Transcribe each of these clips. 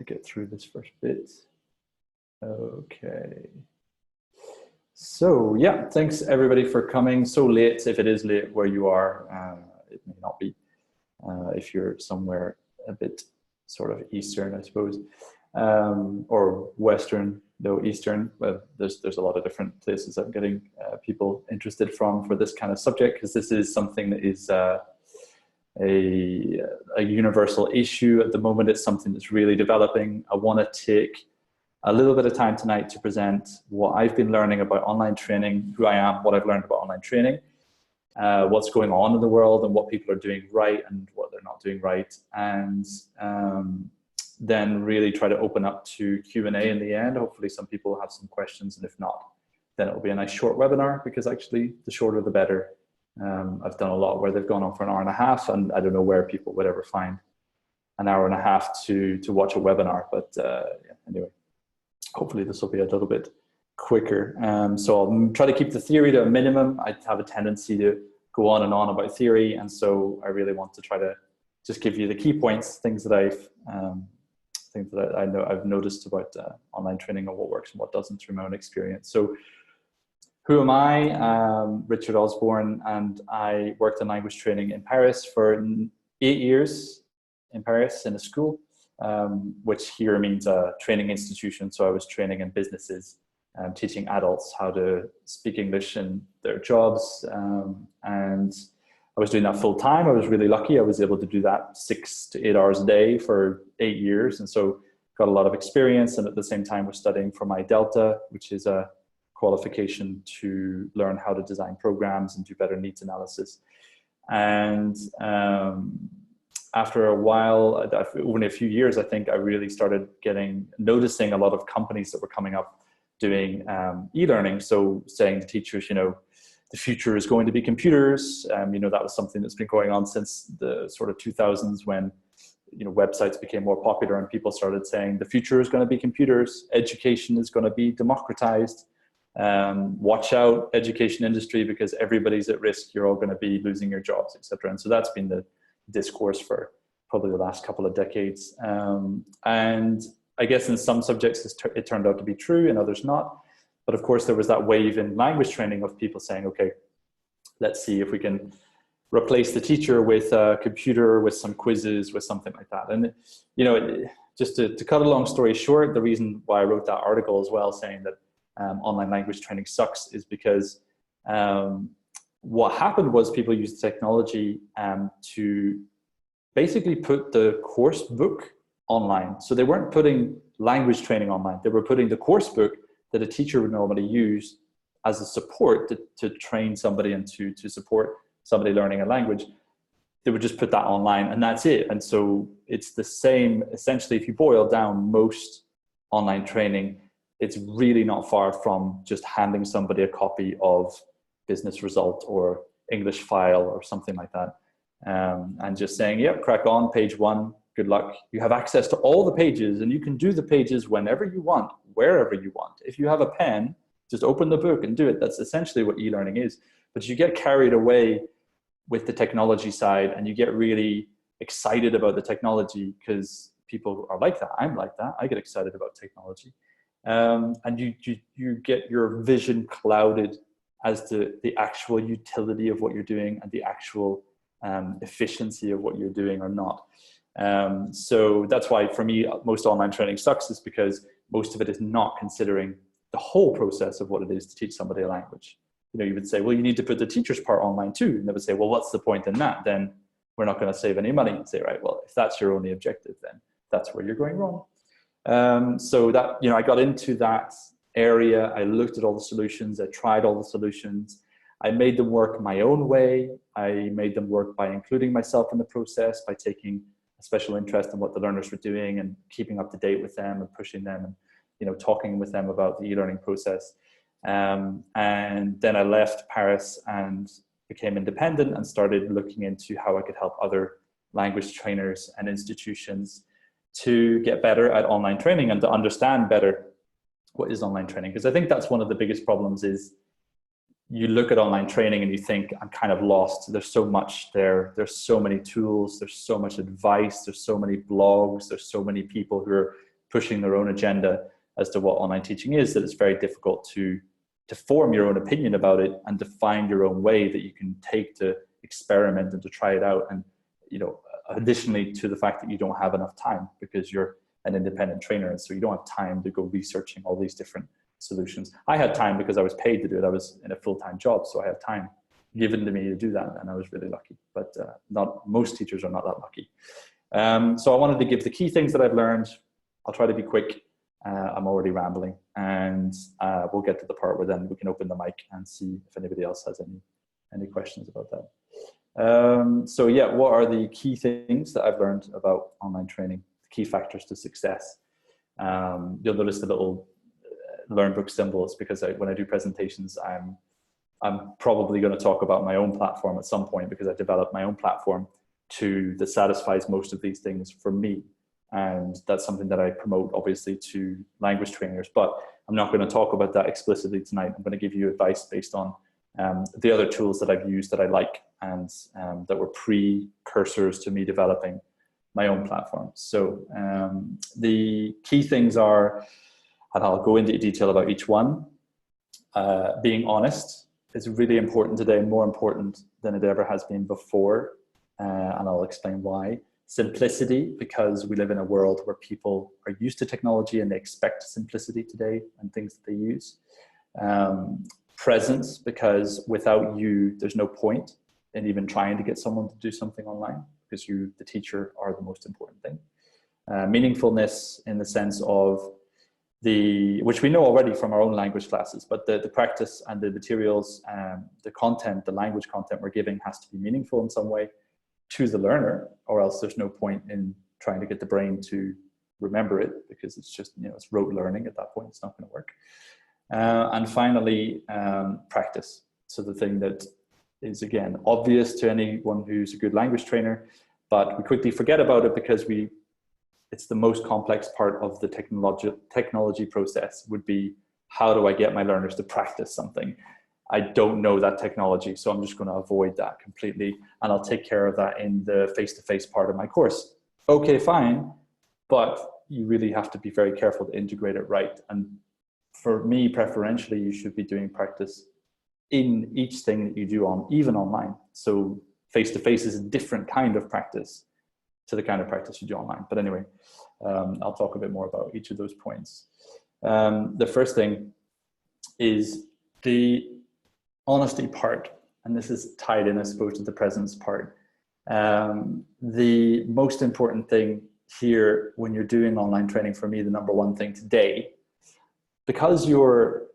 to get through this first bit. Okay. So yeah, thanks everybody for coming so late. If it is late where you are, it may not be if you're somewhere a bit sort of Eastern, I suppose, or Western, though Eastern. Well, there's a lot of different places I'm getting people interested from for this kind of subject, because this is something that is a universal issue at the moment. It's something that's really developing. I want to take a little bit of time tonight to present what I've been learning about online training, who I am, what I've learned about online training, what's going on in the world and what people are doing right and what they're not doing right. And then really try to open up to Q&A in the end. Hopefully some people will have some questions, and if not, then it'll be a nice short webinar, because actually the shorter the better. I've done a lot where they've gone on for an hour and a half, and I don't know where people would ever find an hour and a half to watch a webinar, but yeah, anyway. Hopefully this will be a little bit quicker. So I'll try to keep the theory to a minimum. I have a tendency to go on and on about theory, and so I really want to try to just give you the key points, things that I've noticed about online training and what works and what doesn't through my own experience. So who am I? Richard Osborne, and I worked in language training in Paris for 8 years in Paris in a school. Which here means a training institution. So I was training in businesses, teaching adults how to speak English in their jobs. And I was doing that full time. I was really lucky. I was able to do that 6 to 8 hours a day for 8 years. And so got a lot of experience. And at the same time was studying for my DELTA, which is a qualification to learn how to design programs and do better needs analysis. And after a while, only a few years, I think I really started noticing a lot of companies that were coming up doing e-learning. So saying to teachers, you know, the future is going to be computers. You know, that was something that's been going on since the sort of 2000s, when, you know, websites became more popular and people started saying the future is going to be computers. Education is going to be democratized. Watch out, education industry, because everybody's at risk. You're all going to be losing your jobs, etc. And so that's been the discourse for probably the last couple of decades. And I guess in some subjects it turned out to be true, in others not. But of course there was that wave in language training of people saying, okay, let's see if we can replace the teacher with a computer, with some quizzes, with something like that. And, you know, just to cut a long story short, the reason why I wrote that article as well, saying that online language training sucks, is because what happened was people used technology to basically put the course book online. So they weren't putting language training online. They were putting the course book that a teacher would normally use as a support to train somebody and to support somebody learning a language. They would just put that online and that's it. And so it's the same, essentially, if you boil down most online training, it's really not far from just handing somebody a copy of business result or English file or something like that, and just saying, yep, crack on, page 1, good luck. You have access to all the pages and you can do the pages whenever you want, wherever you want. If you have a pen, just open the book and do it. That's essentially what e-learning is. But you get carried away with the technology side and you get really excited about the technology, because people are like that. I'm like that. I get excited about technology. And you get your vision clouded as to the actual utility of what you're doing and the actual efficiency of what you're doing or not. So that's why for me, most online training sucks, is because most of it is not considering the whole process of what it is to teach somebody a language. You know, you would say, well, you need to put the teacher's part online too. And they would say, well, what's the point in that? Then we're not going to save any money. And say, right, well, if that's your only objective, then that's where you're going wrong. So that, you know, I got into that area. I looked at all the solutions. I tried all the solutions. I made them work my own way. I made them work by including myself in the process, by taking a special interest in what the learners were doing and keeping up to date with them and pushing them and, you know, talking with them about the e-learning process. And then I left Paris and became independent and started looking into how I could help other language trainers and institutions to get better at online training and to understand better what is online training. Because I think that's one of the biggest problems, is you look at online training and you think, I'm kind of lost. There's so much there. There's so many tools. There's so much advice. There's so many blogs. There's so many people who are pushing their own agenda as to what online teaching is, that it's very difficult to form your own opinion about it and to find your own way that you can take to experiment and to try it out. And, you know, additionally to the fact that you don't have enough time because you're an independent trainer, and so you don't have time to go researching all these different solutions. I had time because I was paid to do it. I was in a full-time job, so I had time given to me to do that, and I was really lucky. But not most teachers are not that lucky. So I wanted to give the key things that I've learned. I'll try to be quick. I'm already rambling, and we'll get to the part where then we can open the mic and see if anybody else has any questions about that. So yeah, what are the key things that I've learned about online training? The key factors to success. You'll notice the little LearnBook symbols because when I do presentations, I'm probably going to talk about my own platform at some point because I developed my own platform that satisfies most of these things for me. And that's something that I promote, obviously, to language trainers. But I'm not going to talk about that explicitly tonight. I'm going to give you advice based on the other tools that I've used that I like and that were precursors to me developing my own platform. So the key things are, and I'll go into detail about each one, being honest is really important today, more important than it ever has been before. And I'll explain why. Simplicity, because we live in a world where people are used to technology and they expect simplicity today and things that they use. Presence, because without you, there's no point in even trying to get someone to do something online because you, the teacher, are the most important thing. Meaningfulness in the sense of which we know already from our own language classes, but the practice and the materials, the content, the language content we're giving has to be meaningful in some way to the learner, or else there's no point in trying to get the brain to remember it because it's just, you know, it's rote learning at that point. It's not going to work. And finally, practice. So the thing that is, again, obvious to anyone who's a good language trainer, but we quickly forget about it because it's the most complex part of the technology process would be, how do I get my learners to practice something? I don't know that technology, so I'm just going to avoid that completely. And I'll take care of that in the face-to-face part of my course. Okay, fine. But you really have to be very careful to integrate it right. And for me, preferentially, you should be doing practice in each thing that you do even online. So face-to-face is a different kind of practice to the kind of practice you do online. But anyway, I'll talk a bit more about each of those points. The first thing is the honesty part, and this is tied in, I suppose, to the presence part. The most important thing here when you're doing online training, for me, the number one thing today, because you're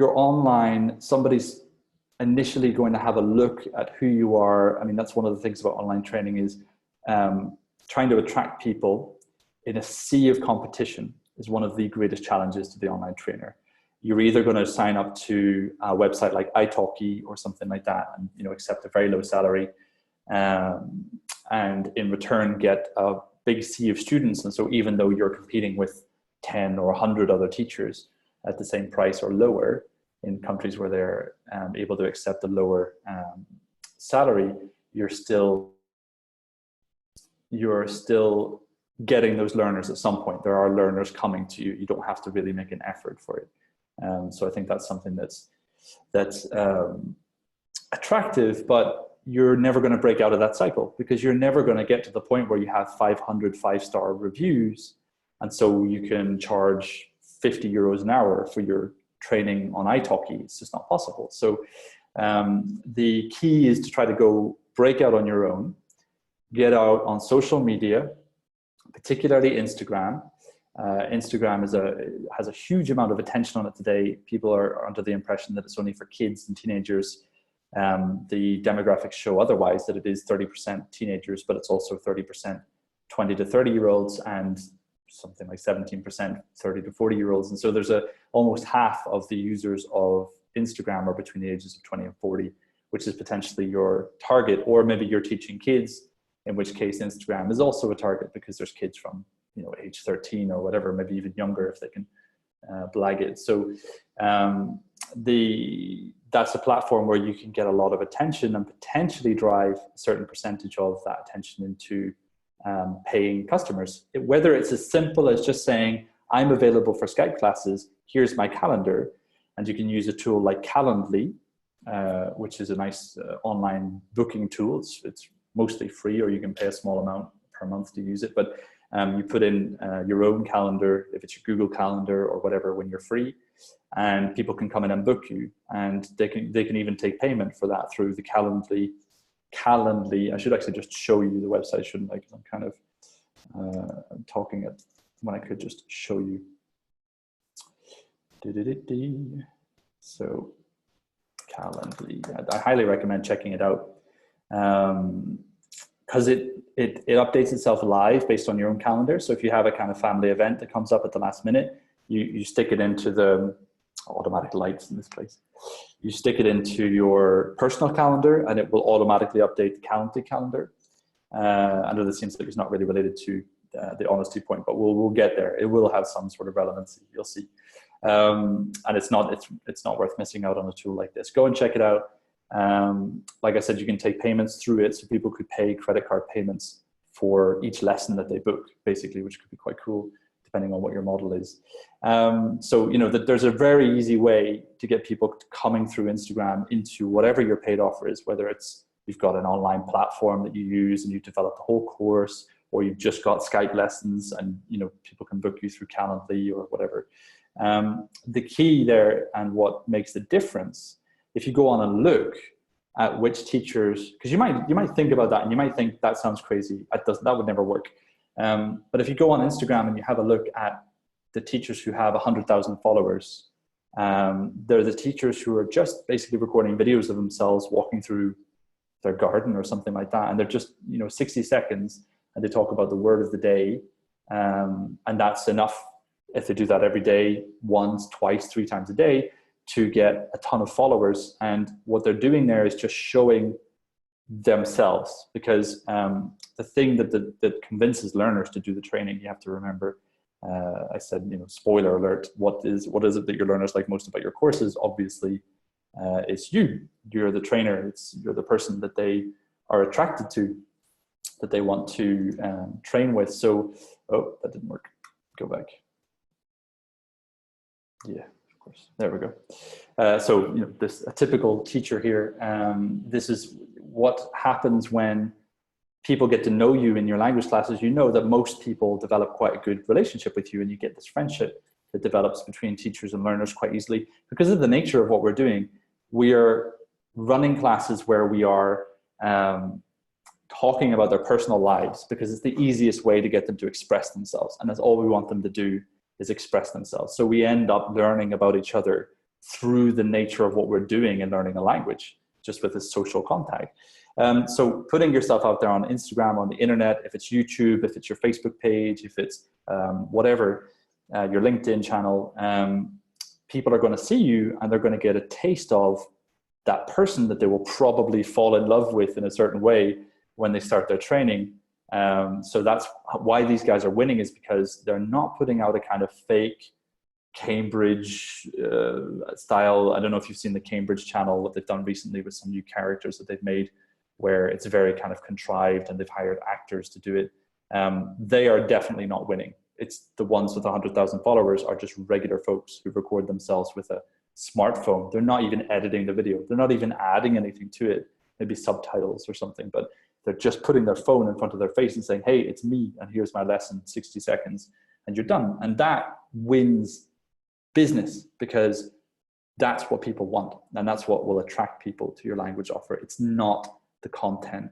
online, somebody's initially going to have a look at who you are. I mean, that's one of the things about online training is trying to attract people in a sea of competition is one of the greatest challenges to the online trainer. You're either going to sign up to a website like italki or something like that and, you know, accept a very low salary and in return get a big sea of students. And so even though you're competing with 10 or 100 other teachers at the same price or lower in countries where they're able to accept a lower salary, you're still getting those learners at some point. There are learners coming to you. You don't have to really make an effort for it. So I think that's something that's attractive, but you're never going to break out of that cycle because you're never going to get to the point where you have 500 five-star reviews. And so you can charge 50 euros an hour for your training on italki. It's just not possible. So the key is to try to break out on your own, get out on social media, particularly Instagram. Instagram has a huge amount of attention on it today. People are under the impression that it's only for kids and teenagers. The demographics show otherwise, that it is 30% teenagers, but it's also 30% 20 to 30-year-olds and something like 17% 30 to 40-year-olds. And so there's almost half of the users of Instagram are between the ages of 20 and 40, which is potentially your target. Or maybe you're teaching kids, in which case Instagram is also a target because there's kids from, you know, age 13 or whatever, maybe even younger if they can blag it. So that's a platform where you can get a lot of attention and potentially drive a certain percentage of that attention into paying customers. Whether it's as simple as just saying, I'm available for Skype classes, here's my calendar, and you can use a tool like Calendly, which is a nice online booking tool. It's mostly free, or you can pay a small amount per month to use it, but you put in your own calendar, if it's your Google Calendar or whatever, when you're free, and people can come in and book you, and they can even take payment for that through the Calendly. I should actually just show you the website, shouldn't I? Because I'm kind of talking it when I could just show you. So Calendly, I highly recommend checking it out, because it updates itself live based on your own calendar. So if you have a kind of family event that comes up at the last minute, you stick it into the automatic lights in this place. You stick it into your personal calendar, and it will automatically update the Calendly calendar. I know this seems like it's not really related to the honesty point, but we'll get there. It will have some sort of relevancy. You'll see. And it's not worth missing out on a tool like this. Go and check it out. Like I said, you can take payments through it, so people could pay credit card payments for each lesson that they book, basically, which could be quite cool, depending on what your model is. So, you know, there's a very easy way to get people coming through Instagram into whatever your paid offer is, whether it's you've got an online platform that you use and you develop the whole course, or you've just got Skype lessons and, you know, people can book you through Calendly or whatever. The key there, and what makes the difference, if you go on and look at which teachers, because you might think about that and you might think that sounds crazy, that would never work. But if you go on Instagram and you have a look at the teachers who have 100,000 followers, they're the teachers who are just basically recording videos of themselves walking through their garden or something like that, and they're just, you know, 60 seconds, and they talk about the word of the day, and that's enough. If they do that every day, once, twice, 3 times a day, to get a ton of followers. And what they're doing there is just showing themselves, because the thing that convinces learners to do the training, you have to remember, I said, you know, spoiler alert, what is it that your learners like most about your courses? Obviously, it's you. You're the trainer. You're the person that they are attracted to, that they want to train with. So, oh, that didn't work. Go back. Yeah, of course. There we go. So, you know, a typical teacher here, this is what happens when people get to know you in your language classes. You know that most people develop quite a good relationship with you, and you get this friendship that develops between teachers and learners quite easily. Because of the nature of what we're doing, we are running classes where we are talking about their personal lives, because it's the easiest way to get them to express themselves. And that's all we want them to do, is express themselves. So we end up learning about each other through the nature of what we're doing and learning a language, just with this social contact. So putting yourself out there on Instagram, on the internet, if it's YouTube, if it's your Facebook page, if it's whatever, your LinkedIn channel, people are going to see you, and they're going to get a taste of that person that they will probably fall in love with in a certain way when they start their training. So that's why these guys are winning, is because they're not putting out a kind of fake Cambridge style. I don't know if you've seen the Cambridge channel, what they've done recently with some new characters that they've made, where it's very kind of contrived and they've hired actors to do it. They are definitely not winning. It's the ones with 100,000 followers are just regular folks who record themselves with a smartphone. They're not even editing the video. They're not even adding anything to it, maybe subtitles or something, but they're just putting their phone in front of their face and saying, hey, it's me, and here's my lesson, 60 seconds, and you're done. And that wins business, because that's what people want, and that's what will attract people to your language offer. It's not the content.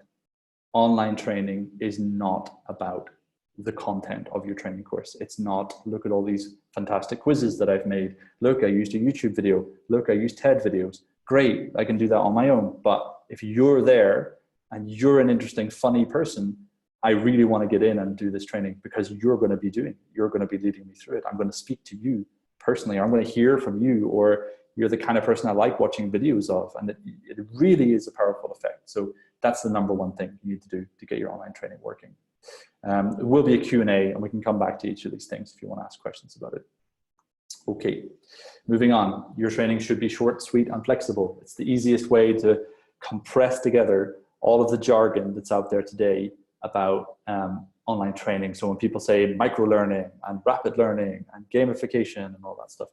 Online training is not about the content of your training course. It's not, look at all these fantastic quizzes that I've made. Look, I used a YouTube video. Look, I used TED videos. Great, I can do that on my own. But if you're there and you're an interesting, funny person, I really want to get in and do this training, because you're going to be leading me through it. I'm going to speak to you personally, or I'm going to hear from you, or you're the kind of person I like watching videos of. And it really is a powerful effect. So that's the number one thing you need to do to get your online training working. It will be a Q&A, and we can come back to each of these things if you want to ask questions about it. Okay, moving on. Your training should be short, sweet, and flexible. It's the easiest way to compress together all of the jargon that's out there today about online training. So when people say micro-learning and rapid learning and gamification and all that stuff,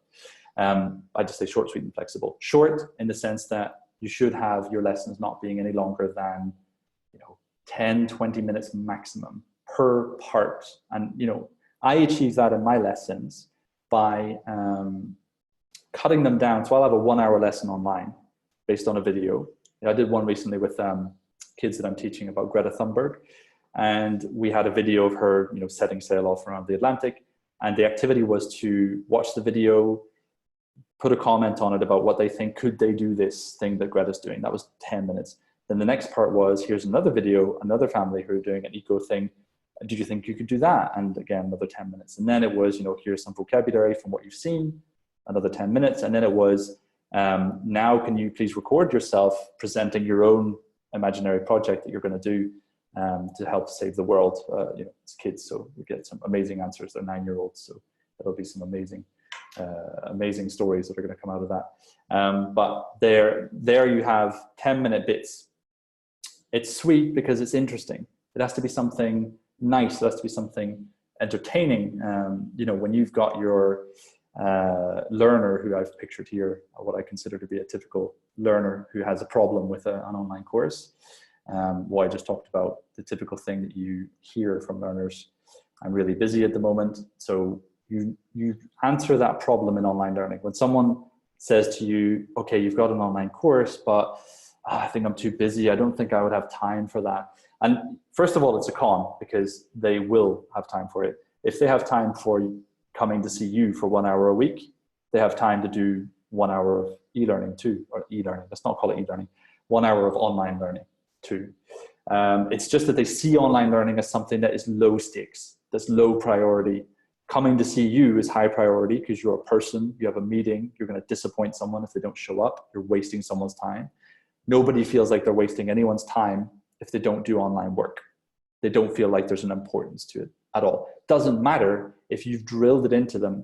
I just say short, sweet, and flexible. Short in the sense that you should have your lessons not being any longer than, 10, 20 minutes maximum per part. And, I achieve that in my lessons by cutting them down. So I'll have a 1 hour lesson online based on a video. I did one recently with kids that I'm teaching about Greta Thunberg. And we had a video of her, setting sail off around the Atlantic. And the activity was to watch the video, put a comment on it about what they think, could they do this thing that Greta's doing? That was 10 minutes. Then the next part was, here's another video, another family who are doing an eco thing. Did you think you could do that? And again, another 10 minutes. And then it was, here's some vocabulary from what you've seen, another 10 minutes. And then it was, now can you please record yourself presenting your own imaginary project that you're going to do to help save the world. It's kids, so we get some amazing answers. They're 9-year-olds, so there'll be some amazing stories that are going to come out of that. But there you have 10-minute bits. It's sweet because it's interesting. It has to be something nice. It has to be something entertaining. When you've got your learner, who I've pictured here, what I consider to be a typical learner who has a problem with an online course. What I just talked about, the typical thing that you hear from learners. I'm really busy at the moment. So you answer that problem in online learning. When someone says to you, okay, you've got an online course, but I think I'm too busy. I don't think I would have time for that. And first of all, it's a con, because they will have time for it. If they have time for coming to see you for 1 hour a week, they have time to do 1 hour of e-learning too, or e-learning. Let's not call it e-learning. 1 hour of online learning too. It's just that they see online learning as something that is low stakes, that's low priority. Coming to see you is high priority because you're a person, you have a meeting, you're going to disappoint someone if they don't show up, you're wasting someone's time. Nobody feels like they're wasting anyone's time if they don't do online work. They don't feel like there's an importance to it at all. Doesn't matter if you've drilled it into them.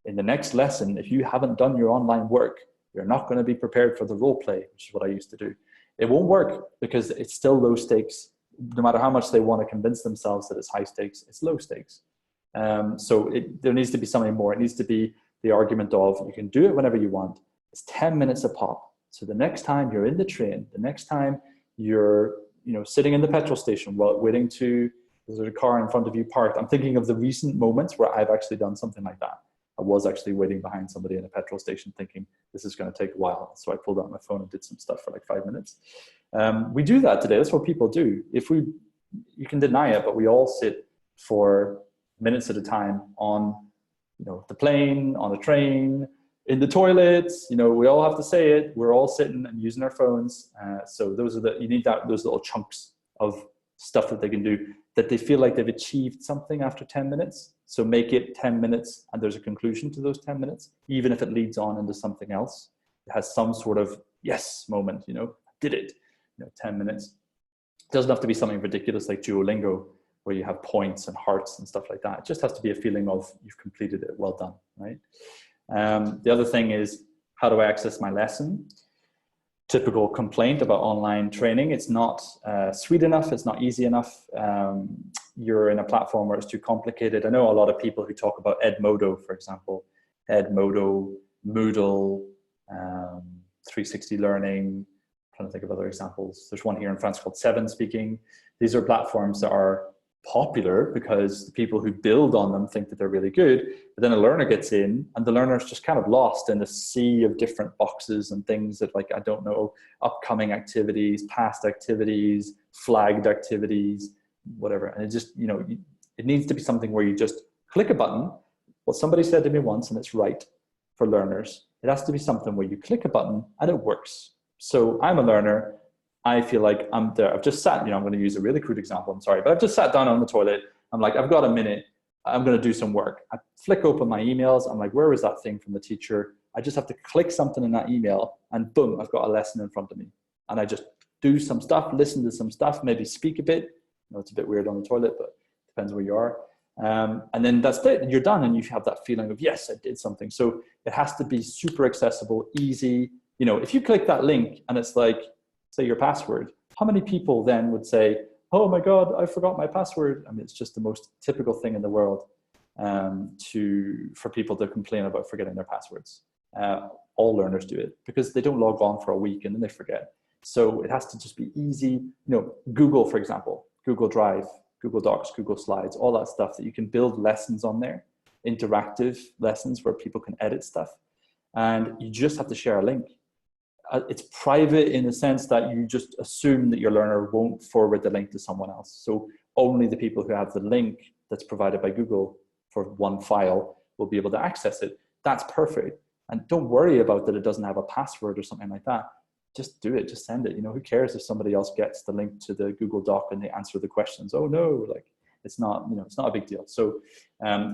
In the next lesson, if you haven't done your online work, you're not going to be prepared for the role play, which is what I used to do. It won't work because it's still low stakes. No matter how much they want to convince themselves that it's high stakes, it's low stakes. So there needs to be something more. It needs to be the argument of, you can do it whenever you want. It's 10 minutes a pop. So the next time you're in the train, the next time you're sitting in the petrol station while waiting there's a car in front of you parked. I'm thinking of the recent moments where I've actually done something like that. I was actually waiting behind somebody in a petrol station thinking this is going to take a while. So I pulled out my phone and did some stuff for like 5 minutes. We do that today. That's what people do. You can deny it, but we all sit for minutes at a time on, the plane, on a train, in the toilets. We all have to say it. We're all sitting and using our phones. So you need those little chunks of stuff that they can do, that they feel like they've achieved something after 10 minutes. So make it 10 minutes and there's a conclusion to those 10 minutes, even if it leads on into something else. It has some sort of yes moment, did it, 10 minutes. It doesn't have to be something ridiculous like Duolingo, where you have points and hearts and stuff like that. It just has to be a feeling of you've completed it, well done, right? The other thing is, how do I access my lesson? Typical complaint about online training. It's not sweet enough. It's not easy enough. You're in a platform where it's too complicated. I know a lot of people who talk about Edmodo, for example, Edmodo, Moodle, 360 Learning. I'm trying to think of other examples. There's one here in France called Seven Speaking. These are platforms that are popular because the people who build on them think that they're really good, but then a learner gets in and the learner is just kind of lost in a sea of different boxes and things that, like, I don't know, upcoming activities, past activities, flagged activities, whatever. And it just, it needs to be something where you just click a button. What somebody said to me once, and it's right for learners, it has to be something where you click a button and it works. So I'm a learner. I feel like I'm there. I've just sat, I'm going to use a really crude example, I'm sorry, but I've just sat down on the toilet. I'm like, I've got a minute. I'm going to do some work. I flick open my emails. I'm like, where is that thing from the teacher? I just have to click something in that email and boom, I've got a lesson in front of me. And I just do some stuff, listen to some stuff, maybe speak a bit. It's a bit weird on the toilet, but it depends where you are. And then that's it. And you're done. And you have that feeling of, yes, I did something. So it has to be super accessible, easy. If you click that link and it's like, say your password, how many people then would say, oh my God, I forgot my password. I mean, it's just the most typical thing in the world for people to complain about forgetting their passwords. All learners do it because they don't log on for a week and then they forget. So it has to just be easy. You know, Google, for example, Google Drive, Google Docs, Google Slides, all that stuff that you can build lessons on there, interactive lessons where people can edit stuff. And you just have to share a link. It's private in the sense that you just assume that your learner won't forward the link to someone else. So only the people who have the link that's provided by Google for one file will be able to access it. That's perfect. And don't worry about that it doesn't have a password or something like that. Just do it, just send it. You know, who cares if somebody else gets the link to the Google Doc and they answer the questions? Oh no, like it's not, you know, it's not a big deal. So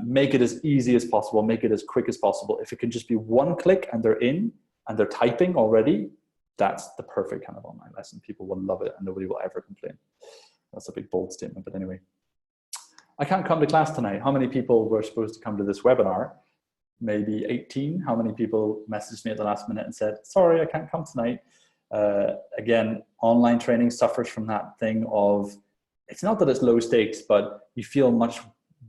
make it as easy as possible, make it as quick as possible. If it can just be one click and they're in and they're typing already, that's the perfect kind of online lesson. People will love it and nobody will ever complain. That's a big bold statement, but anyway. I can't come to class tonight. How many people were supposed to come to this webinar? Maybe 18. How many people messaged me at the last minute and said, sorry, I can't come tonight? Again, online training suffers from that thing of, it's not that it's low stakes, but you feel much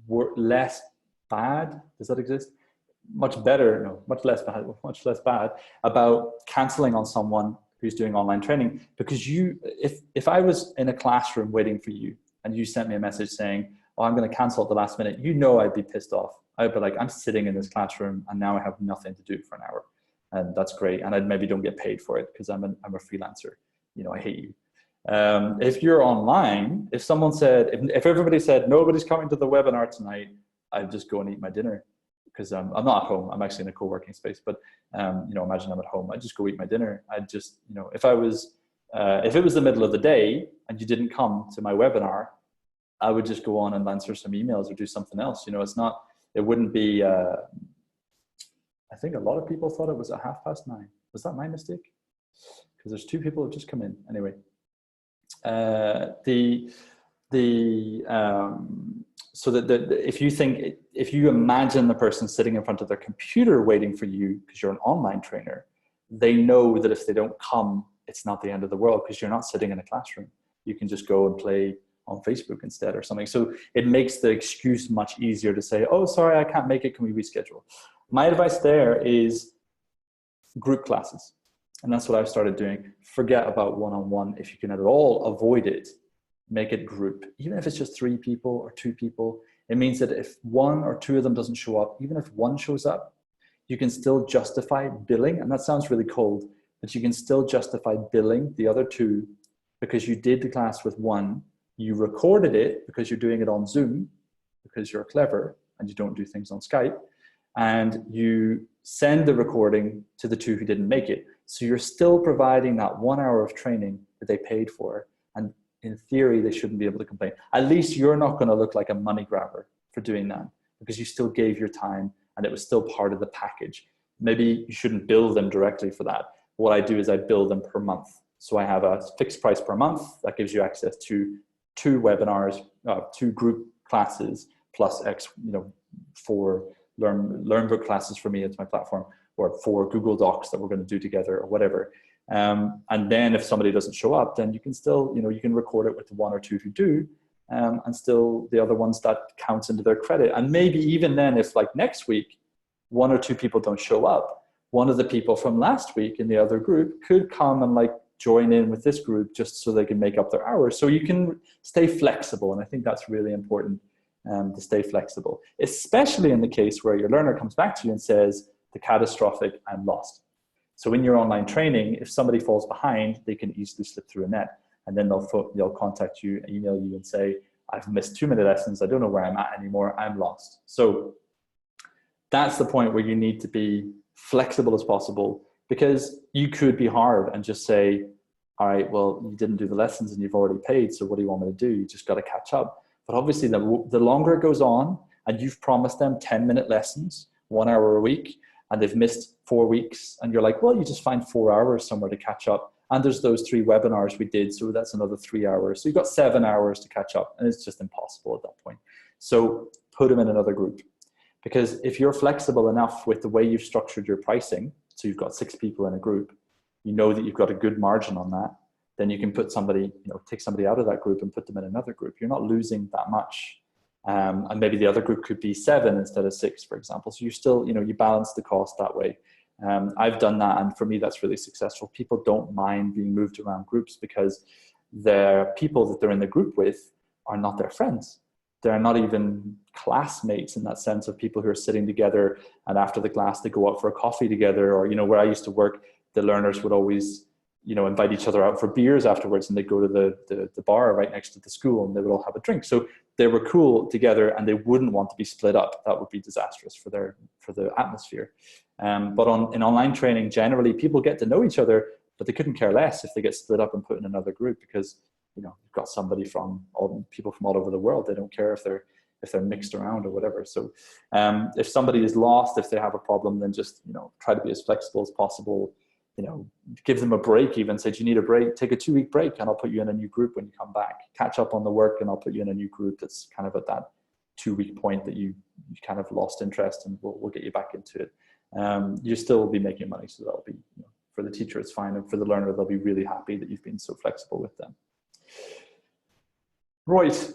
less bad. Does that exist? Much better, no, much less bad about canceling on someone who's doing online training. Because if I was in a classroom waiting for you and you sent me a message saying, oh, I'm going to cancel at the last minute, you know, I'd be pissed off. I'd be like, I'm sitting in this classroom and now I have nothing to do for an hour. And that's great. And I maybe don't get paid for it because I'm a freelancer. You know, I hate you. If you're online, if someone said, if everybody said, nobody's coming to the webinar tonight, I'd just go and eat my dinner because I'm not at home. I'm actually in a co-working space, but you know, imagine I'm at home. I'd just go eat my dinner. I'd just, you know, if it was the middle of the day and you didn't come to my webinar, I would just go on and answer some emails or do something else. You know, it wouldn't be, I think a lot of people thought it was at 9:30. Was that my mistake? Because there's 2 people who have just come in. Anyway, so that if you imagine the person sitting in front of their computer waiting for you because you're an online trainer, they know that if they don't come, it's not the end of the world because you're not sitting in a classroom. You can just go and play on Facebook instead or something. So it makes the excuse much easier to say, oh, sorry, I can't make it. Can we reschedule? My advice there is group classes. And that's what I've started doing. Forget about one-on-one. If you can at all avoid it, make it group. Even if it's just 3 people or 2 people, it means that if 1 or 2 of them doesn't show up, even if 1 shows up, you can still justify billing. And that sounds really cold, but you can still justify billing the other 2 because you did the class with 1. You recorded it because you're doing it on Zoom because you're clever and you don't do things on Skype. And you send the recording to the 2 who didn't make it. So you're still providing that 1 hour of training that they paid for. And in theory, they shouldn't be able to complain. At least you're not going to look like a money grabber for doing that because you still gave your time and it was still part of the package. Maybe you shouldn't bill them directly for that. What I do is I bill them per month. So I have a fixed price per month that gives you access to 2 webinars, 2 group classes, plus X, you know, 4 Learnbook classes for me. It's my platform, or 4 Google Docs that we're going to do together or whatever. And then if somebody doesn't show up, then you can still, you know, you can record it with the 1 or 2 who do, and still the other ones that counts into their credit. And maybe even then, if like next week, 1 or 2 people don't show up, one of the people from last week in the other group could come and like join in with this group just so they can make up their hours. So you can stay flexible. And I think that's really important, to stay flexible, especially in the case where your learner comes back to you and says, the catastrophic, I'm lost. So in your online training, if somebody falls behind, they can easily slip through a net. And then they'll contact you, email you and say, I've missed too many lessons. I don't know where I'm at anymore. I'm lost. So that's the point where you need to be flexible as possible, because you could be hard and just say, all right, well, you didn't do the lessons and you've already paid. So what do you want me to do? You just got to catch up. But obviously the longer it goes on and you've promised them 10-minute lessons, 1 hour a week, and they've missed 4 weeks, and you're like, well, you just find 4 hours somewhere to catch up. And there's those 3 webinars we did, so that's another 3 hours. So you've got 7 hours to catch up, and it's just impossible at that point. So put them in another group. Because if you're flexible enough with the way you've structured your pricing, so you've got 6 people in a group, you know that you've got a good margin on that, then you can put somebody, take somebody out of that group and put them in another group. You're not losing that much. And maybe the other group could be 7 instead of 6, for example. So you still, you balance the cost that way. I've done that, and for me, that's really successful. People don't mind being moved around groups because the people that they're in the group with are not their friends. They're not even classmates in that sense of people who are sitting together, and after the class they go out for a coffee together, or where I used to work, the learners would always invite each other out for beers afterwards, and they'd go to the bar right next to the school and they would all have a drink. So they were cool together and they wouldn't want to be split up. That would be disastrous for the atmosphere. But in online training, generally people get to know each other, but they couldn't care less if they get split up and put in another group, because you've got people from all over the world. They don't care if they're mixed around or whatever. So if somebody is lost, if they have a problem, then just try to be as flexible as possible. Give them a break, even say, do you need a break? Take a 2-week break and I'll put you in a new group when you come back. Catch up on the work and I'll put you in a new group that's kind of at that 2-week point that you kind of lost interest, and we'll get you back into it. You still will be making money, so that'll be, for the teacher it's fine, and for the learner they'll be really happy that you've been so flexible with them. Right,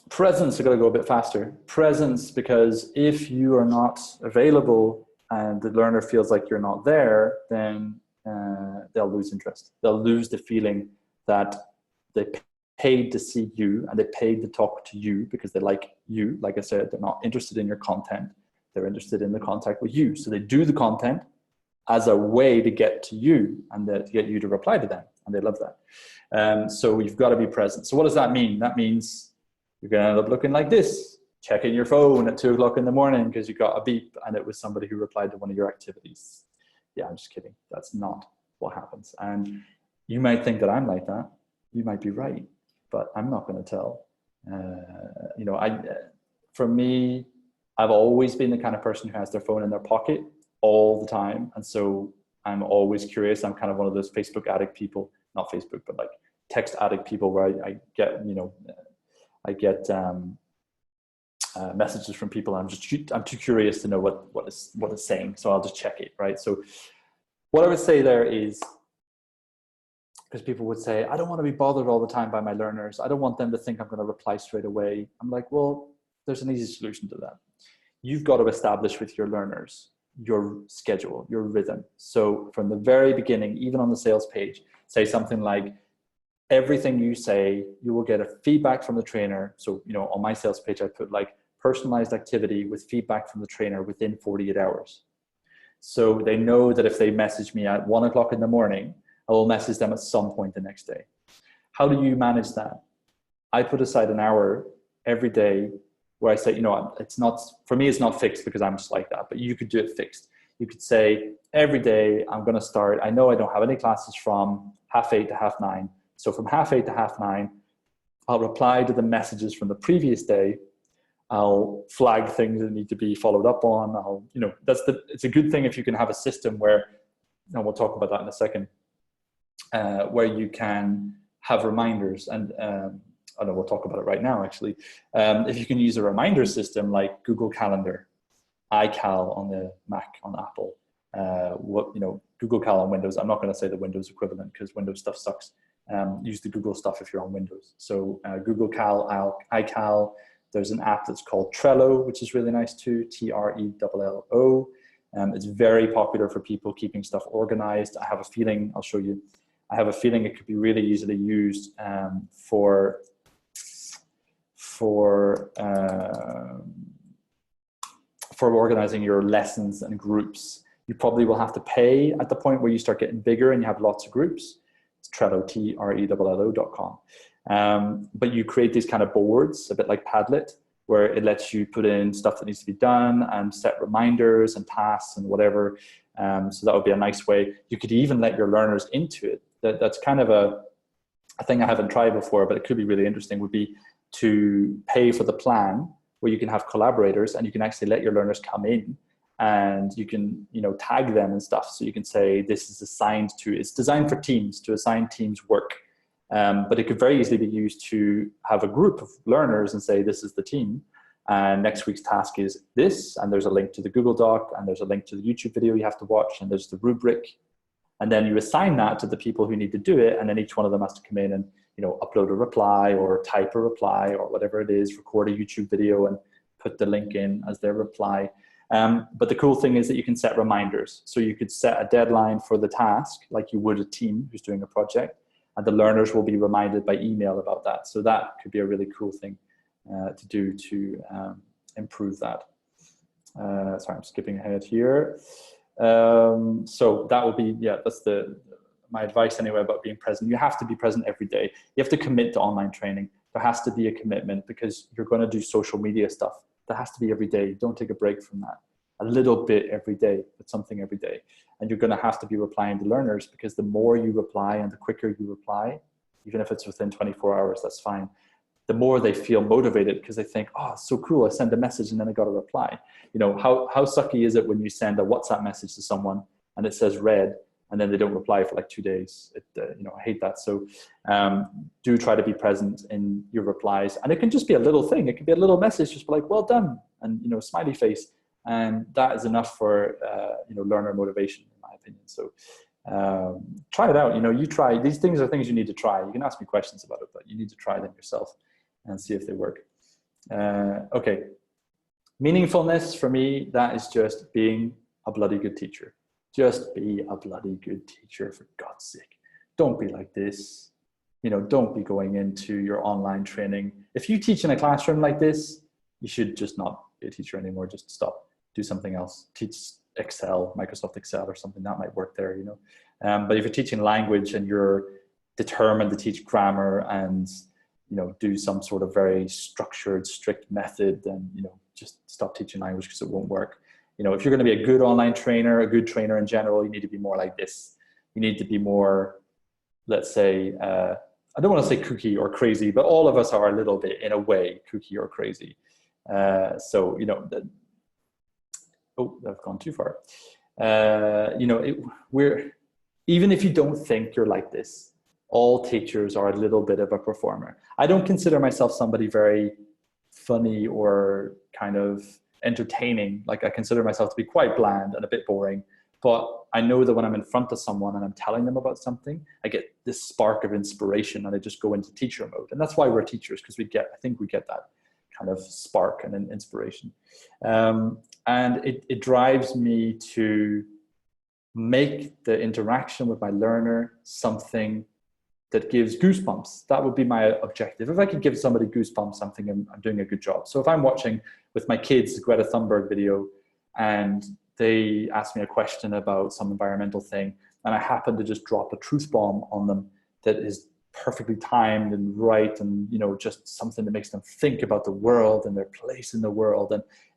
presence, I've got to go a bit faster. Presence, because if you are not available and the learner feels like you're not there, then they'll lose interest. They'll lose the feeling that they paid to see you and they paid to talk to you because they like you. Like I said, they're not interested in your content. They're interested in the contact with you. So they do the content as a way to get to you and to get you to reply to them. And they love that. So you've got to be present. So what does that mean? That means you're going to end up looking like this, checking your phone at 2 o'clock in the morning because you got a beep and it was somebody who replied to one of your activities. Yeah, I'm just kidding. That's not what happens. And you might think that I'm like that. You might be right, but I'm not going to tell. For me, I've always been the kind of person who has their phone in their pocket all the time. And so I'm always curious. I'm kind of one of those Facebook addict people, not Facebook, but like text addict people where I get, messages from people. I'm too curious to know what it's saying. So I'll just check it, right? So what I would say there is, because people would say, I don't want to be bothered all the time by my learners. I don't want them to think I'm going to reply straight away. I'm like, well, there's an easy solution to that. You've got to establish with your learners your schedule, your rhythm. So from the very beginning, even on the sales page, say something like, everything you say, you will get a feedback from the trainer. So, on my sales page, I put like personalized activity with feedback from the trainer within 48 hours. So they know that if they message me at 1 o'clock in the morning, I will message them at some point the next day. How do you manage that? I put aside an hour every day where I say, it's not, for me, it's not fixed because I'm just like that, but you could do it fixed. You could say, every day I'm going to start, I know I don't have any classes from 8:30 to 9:30. So from 8:30 to 9:30, I'll reply to the messages from the previous day. I'll flag things that need to be followed up on. It's a good thing if you can have a system where, and we'll talk about that in a second, where you can have reminders. And I know we'll talk about it right now, actually. If you can use a reminder system like Google Calendar, iCal on the Mac, on Apple, Google Cal on Windows. I'm not going to say the Windows equivalent because Windows stuff sucks. Use the Google stuff if you're on Windows. So Google Cal, iCal. There's an app that's called Trello, which is really nice too, Trello. It's very popular for people keeping stuff organized. I have a feeling, I'll show you, it could be really easily used for organizing your lessons and groups. You probably will have to pay at the point where you start getting bigger and you have lots of groups. It's Trello, Trello.com. But you create these kind of boards, a bit like Padlet, where it lets you put in stuff that needs to be done and set reminders and tasks and whatever. So that would be a nice way. You could even let your learners into it. That's kind of a thing I haven't tried before, but it could be really interesting, would be to pay for the plan where you can have collaborators and you can actually let your learners come in and you can, tag them and stuff. So you can say, this is assigned to, it's designed for teams, to assign teams work. But it could very easily be used to have a group of learners and say, this is the team. And next week's task is this. And there's a link to the Google Doc and there's a link to the YouTube video you have to watch. And there's the rubric. And then you assign that to the people who need to do it. And then each one of them has to come in and, upload a reply or type a reply or whatever it is, record a YouTube video and put the link in as their reply. But the cool thing is that you can set reminders. So you could set a deadline for the task like you would a team who's doing a project, and the learners will be reminded by email about that. So that could be a really cool thing to do to improve that. Sorry, I'm skipping ahead here. So that will be, that's my advice anyway about being present. You have to be present every day. You have to commit to online training. There has to be a commitment because you're going to do social media stuff. That has to be every day. Don't take a break from that. A little bit every day, but something every day. And you're going to have to be replying to learners, because the more you reply and the quicker you reply, even if it's within 24 hours, that's fine. The more they feel motivated because they think, oh, it's so cool. I send a message and then I got a reply. How sucky is it when you send a WhatsApp message to someone and it says read, and then they don't reply for like 2 days? I hate that. So do try to be present in your replies. And it can just be a little thing. It can be a little message, just like, well done, and, smiley face. And that is enough for, learner motivation, in my opinion. So try it out. You try. These things are things you need to try. You can ask me questions about it, but you need to try them yourself and see if they work. Okay. Meaningfulness for me, that is just being a bloody good teacher. Just be a bloody good teacher, for God's sake. Don't be like this. Don't be going into your online training. If you teach in a classroom like this, you should just not be a teacher anymore. Just stop. Do something else. Teach Excel, Microsoft Excel or something. That might work there, But if you're teaching language and you're determined to teach grammar and, do some sort of very structured, strict method, then, just stop teaching language, because it won't work. If you're going to be a good online trainer, a good trainer in general, you need to be more like this. You need to be more, let's say, I don't want to say kooky or crazy, but all of us are a little bit, in a way, kooky or crazy. I've gone too far. Even if you don't think you're like this, all teachers are a little bit of a performer. I don't consider myself somebody very funny or kind of entertaining. Like, I consider myself to be quite bland and a bit boring, but I know that when I'm in front of someone and I'm telling them about something, I get this spark of inspiration and I just go into teacher mode. And that's why we're teachers, because I think we get that kind of spark and inspiration. And it drives me to make the interaction with my learner something that gives goosebumps. That would be my objective. If I could give somebody goosebumps, I'm thinking I'm doing a good job. So if I'm watching with my kids the Greta Thunberg video and they ask me a question about some environmental thing, and I happen to just drop a truth bomb on them that is perfectly timed and right, and just something that makes them think about the world and their place in the world,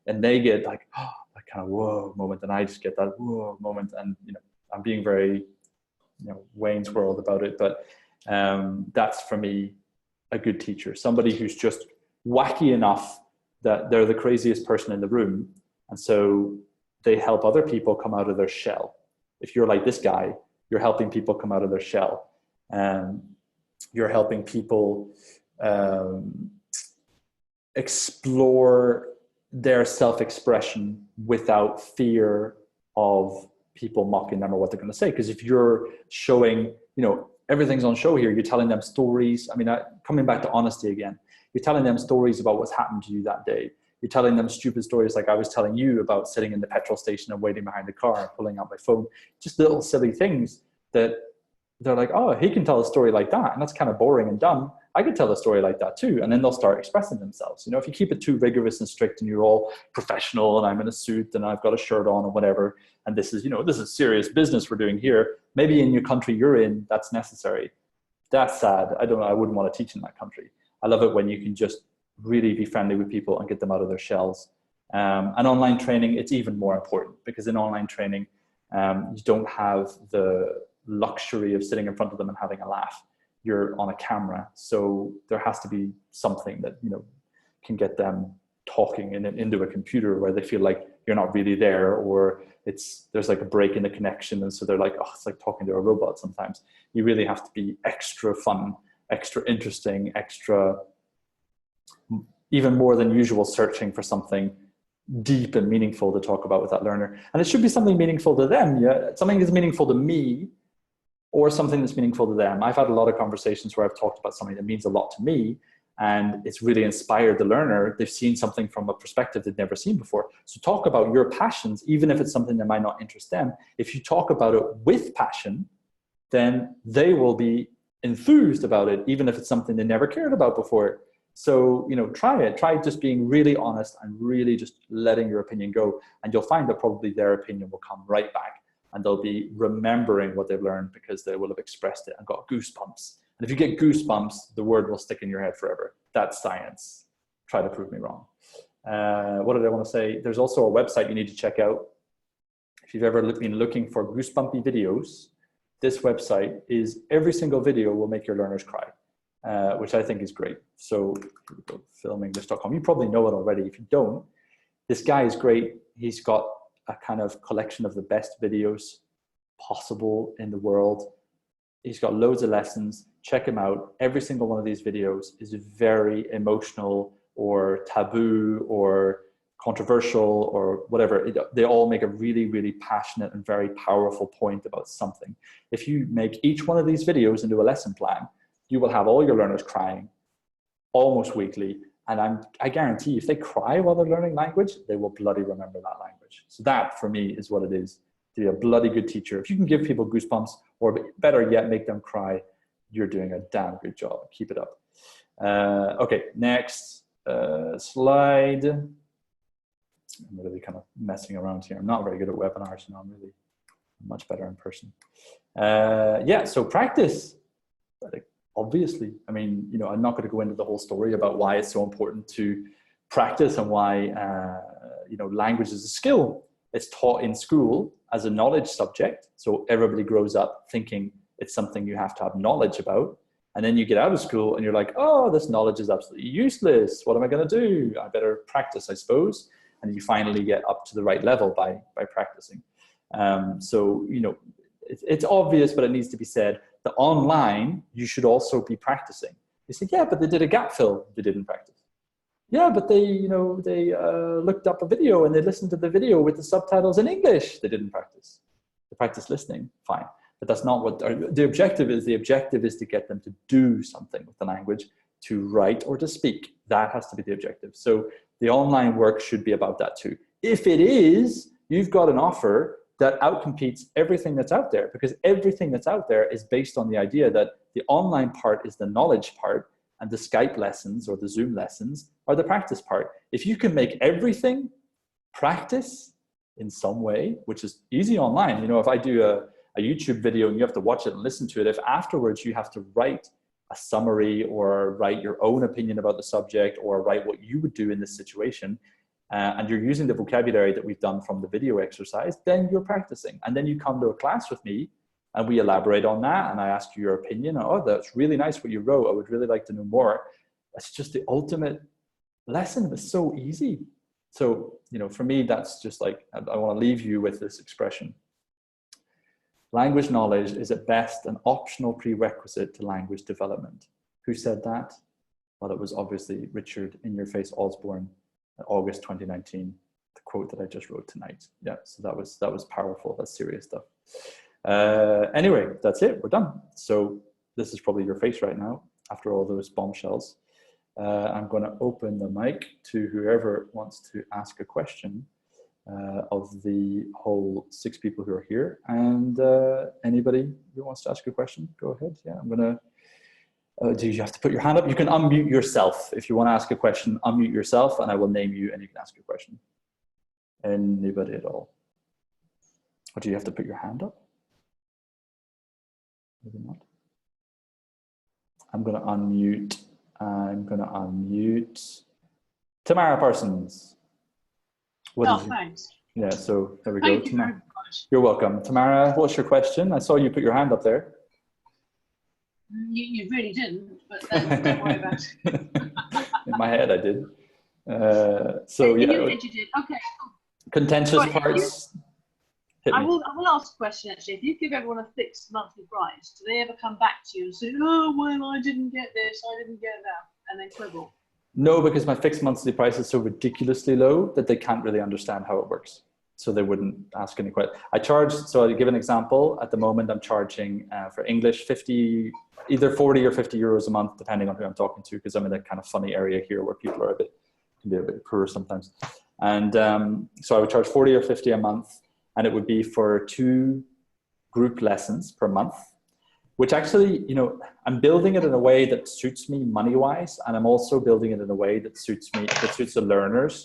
and they get like, oh, that kind of whoa moment, and I just get that whoa moment, and I'm being very Wayne's World about it, but that's for me a good teacher, somebody who's just wacky enough that they're the craziest person in the room, and so they help other people come out of their shell. If you're like this guy, you're helping people come out of their shell. You're helping people explore their self-expression without fear of people mocking them or what they're going to say. Because if you're showing, everything's on show here, you're telling them stories. I mean, coming back to honesty again, you're telling them stories about what's happened to you that day. You're telling them stupid stories like I was telling you about sitting in the petrol station and waiting behind the car and pulling out my phone. Just little silly things that they're like, oh, he can tell a story like that, and that's kind of boring and dumb. I could tell a story like that too. And then they'll start expressing themselves. If you keep it too rigorous and strict and you're all professional and I'm in a suit and I've got a shirt on or whatever, and this is serious business we're doing here, maybe in your country you're in, that's necessary. That's sad. I wouldn't want to teach in that country. I love it when you can just really be friendly with people and get them out of their shells. And online training, it's even more important, because in online training, you don't have the luxury of sitting in front of them and having a laugh. You're on a camera, so there has to be something that can get them talking into a computer where they feel like you're not really there, or there's like a break in the connection, and so they're like, oh, it's like talking to a robot sometimes. You really have to be extra fun, extra interesting, extra, even more than usual, searching for something deep and meaningful to talk about with that learner. And it should be something meaningful to them. Yeah, something that's meaningful to me or something that's meaningful to them. I've had a lot of conversations where I've talked about something that means a lot to me, and it's really inspired the learner. They've seen something from a perspective they've never seen before. So talk about your passions, even if it's something that might not interest them. If you talk about it with passion, then they will be enthused about it, even if it's something they never cared about before. So, try it. Try just being really honest and really just letting your opinion go. And you'll find that probably their opinion will come right back, and they'll be remembering what they've learned because they will have expressed it and got goosebumps. And if you get goosebumps, the word will stick in your head forever. That's science. Try to prove me wrong. What did I want to say? There's also a website you need to check out. If you've ever been looking for goosebumpy videos, this website is every single video will make your learners cry, which I think is great. So filmenglish.com. You probably know it already. If you don't, this guy is great. He's got a kind of collection of the best videos possible in the world. He's got loads of lessons. Check him out. Every single one of these videos is very emotional or taboo or controversial or whatever. They all make a really, really passionate and very powerful point about something. If you make each one of these videos into a lesson plan, you will have all your learners crying almost weekly. And I guarantee if they cry while they're learning language, they will bloody remember that language. So that for me is what it is to be a bloody good teacher. If you can give people goosebumps, or better yet, make them cry, you're doing a damn good job. Keep it up. Okay, next slide. I'm really kind of messing around here. I'm not very good at webinars, I'm really much better in person. Yeah, so practice. Obviously, I mean, I'm not going to go into the whole story about why it's so important to practice and why, language is a skill. It's taught in school as a knowledge subject. So everybody grows up thinking it's something you have to have knowledge about. And then you get out of school and you're like, oh, this knowledge is absolutely useless. What am I going to do? I better practice, I suppose. And you finally get up to the right level by practicing. So, it's obvious, but it needs to be said that online, you should also be practicing. You say, yeah, but they did a gap fill. They didn't practice. Yeah, but they looked up a video and they listened to the video with the subtitles in English. They didn't practice. They practiced listening, fine. But that's not what the objective is. The objective is to get them to do something with the language, to write or to speak. That has to be the objective. So the online work should be about that too. If it is, you've got an offer that outcompetes everything that's out there, because everything that's out there is based on the idea that the online part is the knowledge part and the Skype lessons or the Zoom lessons are the practice part. If you can make everything practice in some way, which is easy online, if I do a YouTube video and you have to watch it and listen to it, if afterwards you have to write a summary or write your own opinion about the subject or write what you would do in this situation, and you're using the vocabulary that we've done from the video exercise, then you're practicing. And then you come to a class with me and we elaborate on that and I ask you your opinion. Oh, that's really nice what you wrote. I would really like to know more. That's just the ultimate lesson. It's so easy. So, for me, that's just like, I want to leave you with this expression. Language knowledge is at best an optional prerequisite to language development. Who said that? Well, it was obviously Richard In-Your-Face Osborne. August 2019, the quote that I just wrote tonight. Yeah, so that was powerful. That's serious stuff. Anyway, that's it. We're done. So this is probably your face right now after all those bombshells. I'm going to open the mic to whoever wants to ask a question of the whole 6 people who are here. And anybody who wants to ask a question, go ahead. Yeah, I'm going to. Do you have to put your hand up? You can unmute yourself. If you want to ask a question, unmute yourself and I will name you and you can ask your question. Anybody at all? Or do you have to put your hand up? Maybe not. I'm going to unmute Tamara Parsons. Thanks. Yeah, so there we go. Thank you very much. You're welcome. Tamara, what's your question? I saw you put your hand up there. You really didn't, but don't worry about it. In my head, I did. So yeah, you did. Okay. Contentious parts. I will ask a question actually. If you give everyone a fixed monthly price, do they ever come back to you and say, "Oh, well, I didn't get this, I didn't get that," and then quibble? No, because my fixed monthly price is so ridiculously low that they can't really understand how it works. so they wouldn't ask any questions. I charge, so I'll give an example. At the moment, I'm charging for English either 40 or 50 euros a month, depending on who I'm talking to, because I'm in a kind of funny area here where people are can be a bit poor sometimes. And so I would charge 40 or 50 a month, and it would be for 2 group lessons per month, which actually, I'm building it in a way that suits me money-wise, and I'm also building it in a way that suits the learners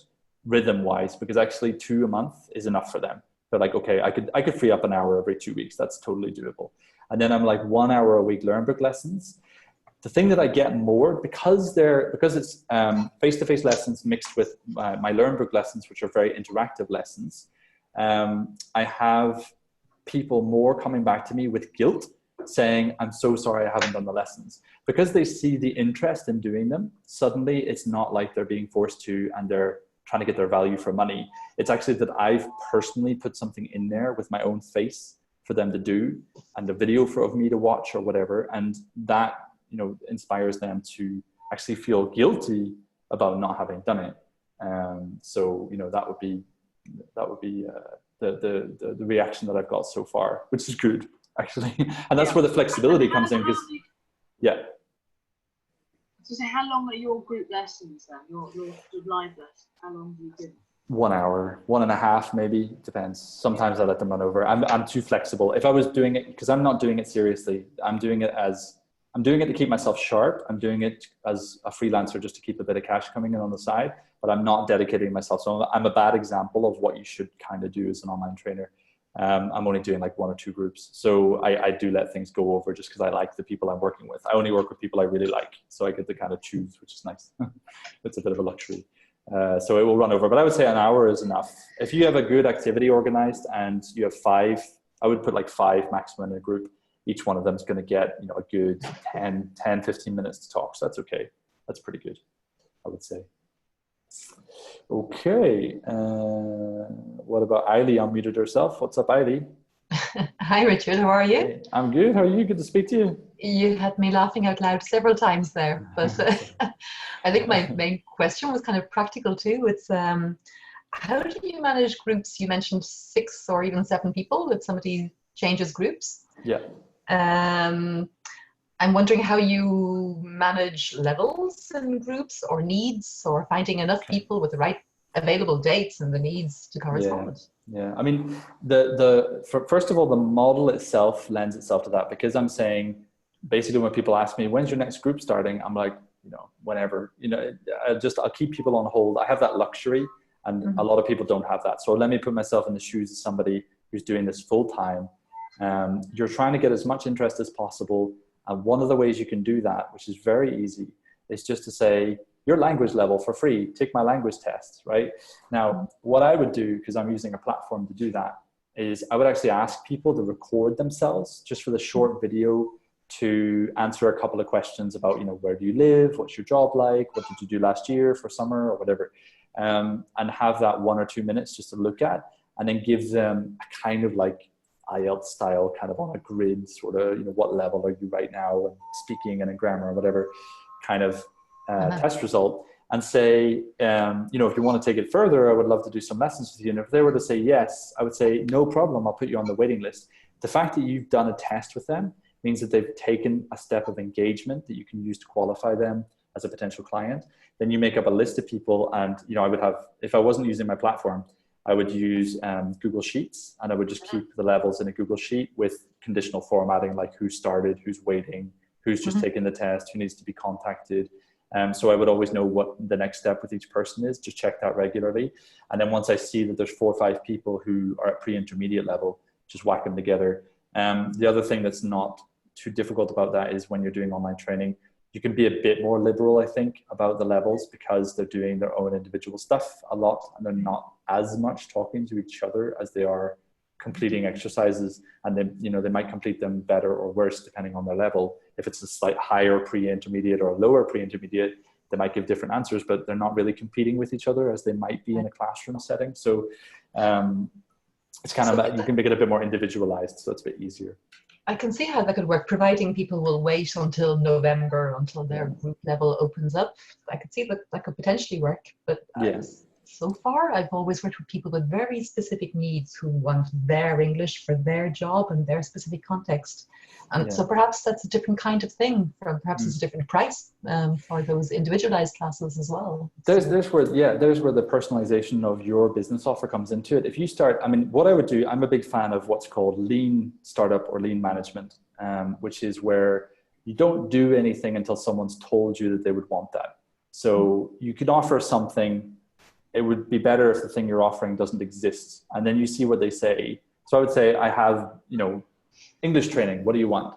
rhythm-wise, because actually 2 a month is enough for them. They're like, okay, I could free up an hour every 2 weeks. That's totally doable. And then I'm like 1 hour a week LearnBook lessons. The thing that I get more, because it's face-to-face lessons mixed with my LearnBook lessons, which are very interactive lessons, I have people more coming back to me with guilt, saying, I'm so sorry I haven't done the lessons. Because they see the interest in doing them, suddenly it's not like they're being forced to and they're trying to get their value for money. It's actually that I've personally put something in there with my own face for them to do, and the video of me to watch or whatever, and that inspires them to actually feel guilty about not having done it. So that would be the reaction that I've got so far, which is good actually. And that's where the flexibility comes in, because So how long are your group lessons then? Your live lessons? How long do you give? 1 hour, 1.5 maybe, depends. Sometimes I let them run over. I'm too flexible. If I was doing it, because I'm not doing it seriously, I'm doing it to keep myself sharp. I'm doing it as a freelancer just to keep a bit of cash coming in on the side, but I'm not dedicating myself. So I'm a bad example of what you should kind of do as an online trainer. I'm only doing like 1 or 2 groups. So I do let things go over just because I like the people I'm working with. I only work with people I really like. So I get to kind of choose, which is nice. It's a bit of a luxury. So it will run over, but I would say an hour is enough. If you have a good activity organized and you have 5, I would put like 5 maximum in a group. Each one of them is going to get, a good 10, 15 minutes to talk. So that's okay. That's pretty good, I would say. Okay. What about Eiley? Unmuted herself. What's up, Eiley? Hi, Richard. How are you? Hey, I'm good. How are you? Good to speak to you. You had me laughing out loud several times there, but I think my main question was kind of practical too. It's how do you manage groups? You mentioned 6 or even 7 people if somebody changes groups. Yeah. I'm wondering how you manage levels in groups or needs, or finding enough people with the right available dates and the needs to correspond. Yeah. I mean, first of all, the model itself lends itself to that, because I'm saying, basically when people ask me, when's your next group starting? I'm like, whenever, I'll keep people on hold. I have that luxury, and a lot of people don't have that. So let me put myself in the shoes of somebody who's doing this full time. You're trying to get as much interest as possible. And one of the ways you can do that, which is very easy, is just to say, your language level for free, take my language tests, right? Now, what I would do, because I'm using a platform to do that, is I would actually ask people to record themselves just for the short video to answer a couple of questions about, where do you live? What's your job like? What did you do last year for summer or whatever? And have that 1 or 2 minutes just to look at, and then give them a kind of like IELTS style, kind of on a grid, sort of, what level are you right now, and speaking and in grammar or whatever kind of test result, and say, if you want to take it further, I would love to do some lessons with you. And if they were to say yes, I would say, no problem, I'll put you on the waiting list. The fact that you've done a test with them means that they've taken a step of engagement that you can use to qualify them as a potential client. Then you make up a list of people, and I would have, if I wasn't using my platform, I would use Google Sheets, and I would just keep the levels in a Google Sheet with conditional formatting, like who started, who's waiting, who's just taken the test, who needs to be contacted. So I would always know what the next step with each person is, just check that regularly. And then once I see that there's 4 or 5 people who are at pre-intermediate level, just whack them together. The other thing that's not too difficult about that is when you're doing online training, you can be a bit more liberal, I think, about the levels, because they're doing their own individual stuff a lot, and they're not as much talking to each other as they are completing exercises. And then, they might complete them better or worse depending on their level. If it's a slight higher pre-intermediate or lower pre-intermediate, they might give different answers, but they're not really competing with each other as they might be in a classroom setting. So it's kind of, you can make it a bit more individualized, so it's a bit easier. I can see how that could work, providing people will wait until November, until their group level opens up. I could see that could potentially work, but so far, I've always worked with people with very specific needs who want their English for their job and their specific context. So perhaps that's a different kind of thing. Perhaps it's a different price for those individualized classes as well. There's where the personalization of your business offer comes into it. If you start, I mean, what I would do, I'm a big fan of what's called lean startup or lean management, which is where you don't do anything until someone's told you that they would want that. So you could offer something. It would be better if the thing you're offering doesn't exist, and then you see what they say. So I would say, I have, English training. What do you want?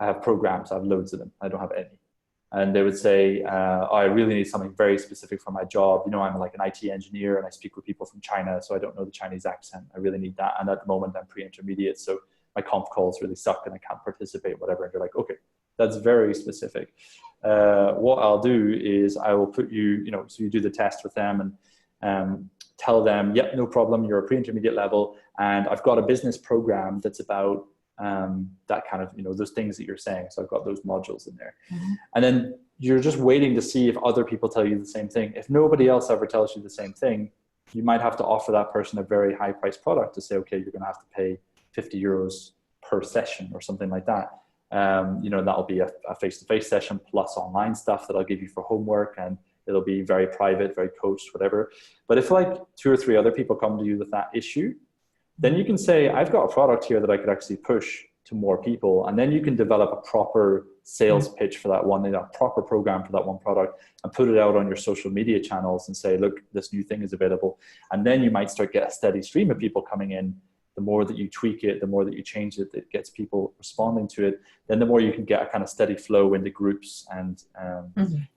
I have programs. I have loads of them. I don't have any. And they would say, I really need something very specific for my job. I'm like an IT engineer and I speak with people from China, so I don't know the Chinese accent. I really need that. And at the moment I'm pre-intermediate, so my conf calls really suck and I can't participate, whatever. And you're like, okay, that's very specific. What I'll do is I will put you, so you do the test with them and tell them, yep, no problem. You're a pre-intermediate level. And I've got a business program that's about that kind of, those things that you're saying. So I've got those modules in there. And then you're just waiting to see if other people tell you the same thing. If nobody else ever tells you the same thing, you might have to offer that person a very high priced product to say, okay, you're going to have to pay 50 euros per session or something like that. That'll be a face-to-face session plus online stuff that I'll give you for homework, and it'll be very private, very coached, whatever. But if like 2 or 3 other people come to you with that issue, then you can say, I've got a product here that I could actually push to more people. And then you can develop a proper sales pitch for that one, a proper program for that one product, and put it out on your social media channels and say, look, this new thing is available. And then you might start get a steady stream of people coming in. The more that you tweak it, the more that you change it, it gets people responding to it. Then the more you can get a kind of steady flow into groups. And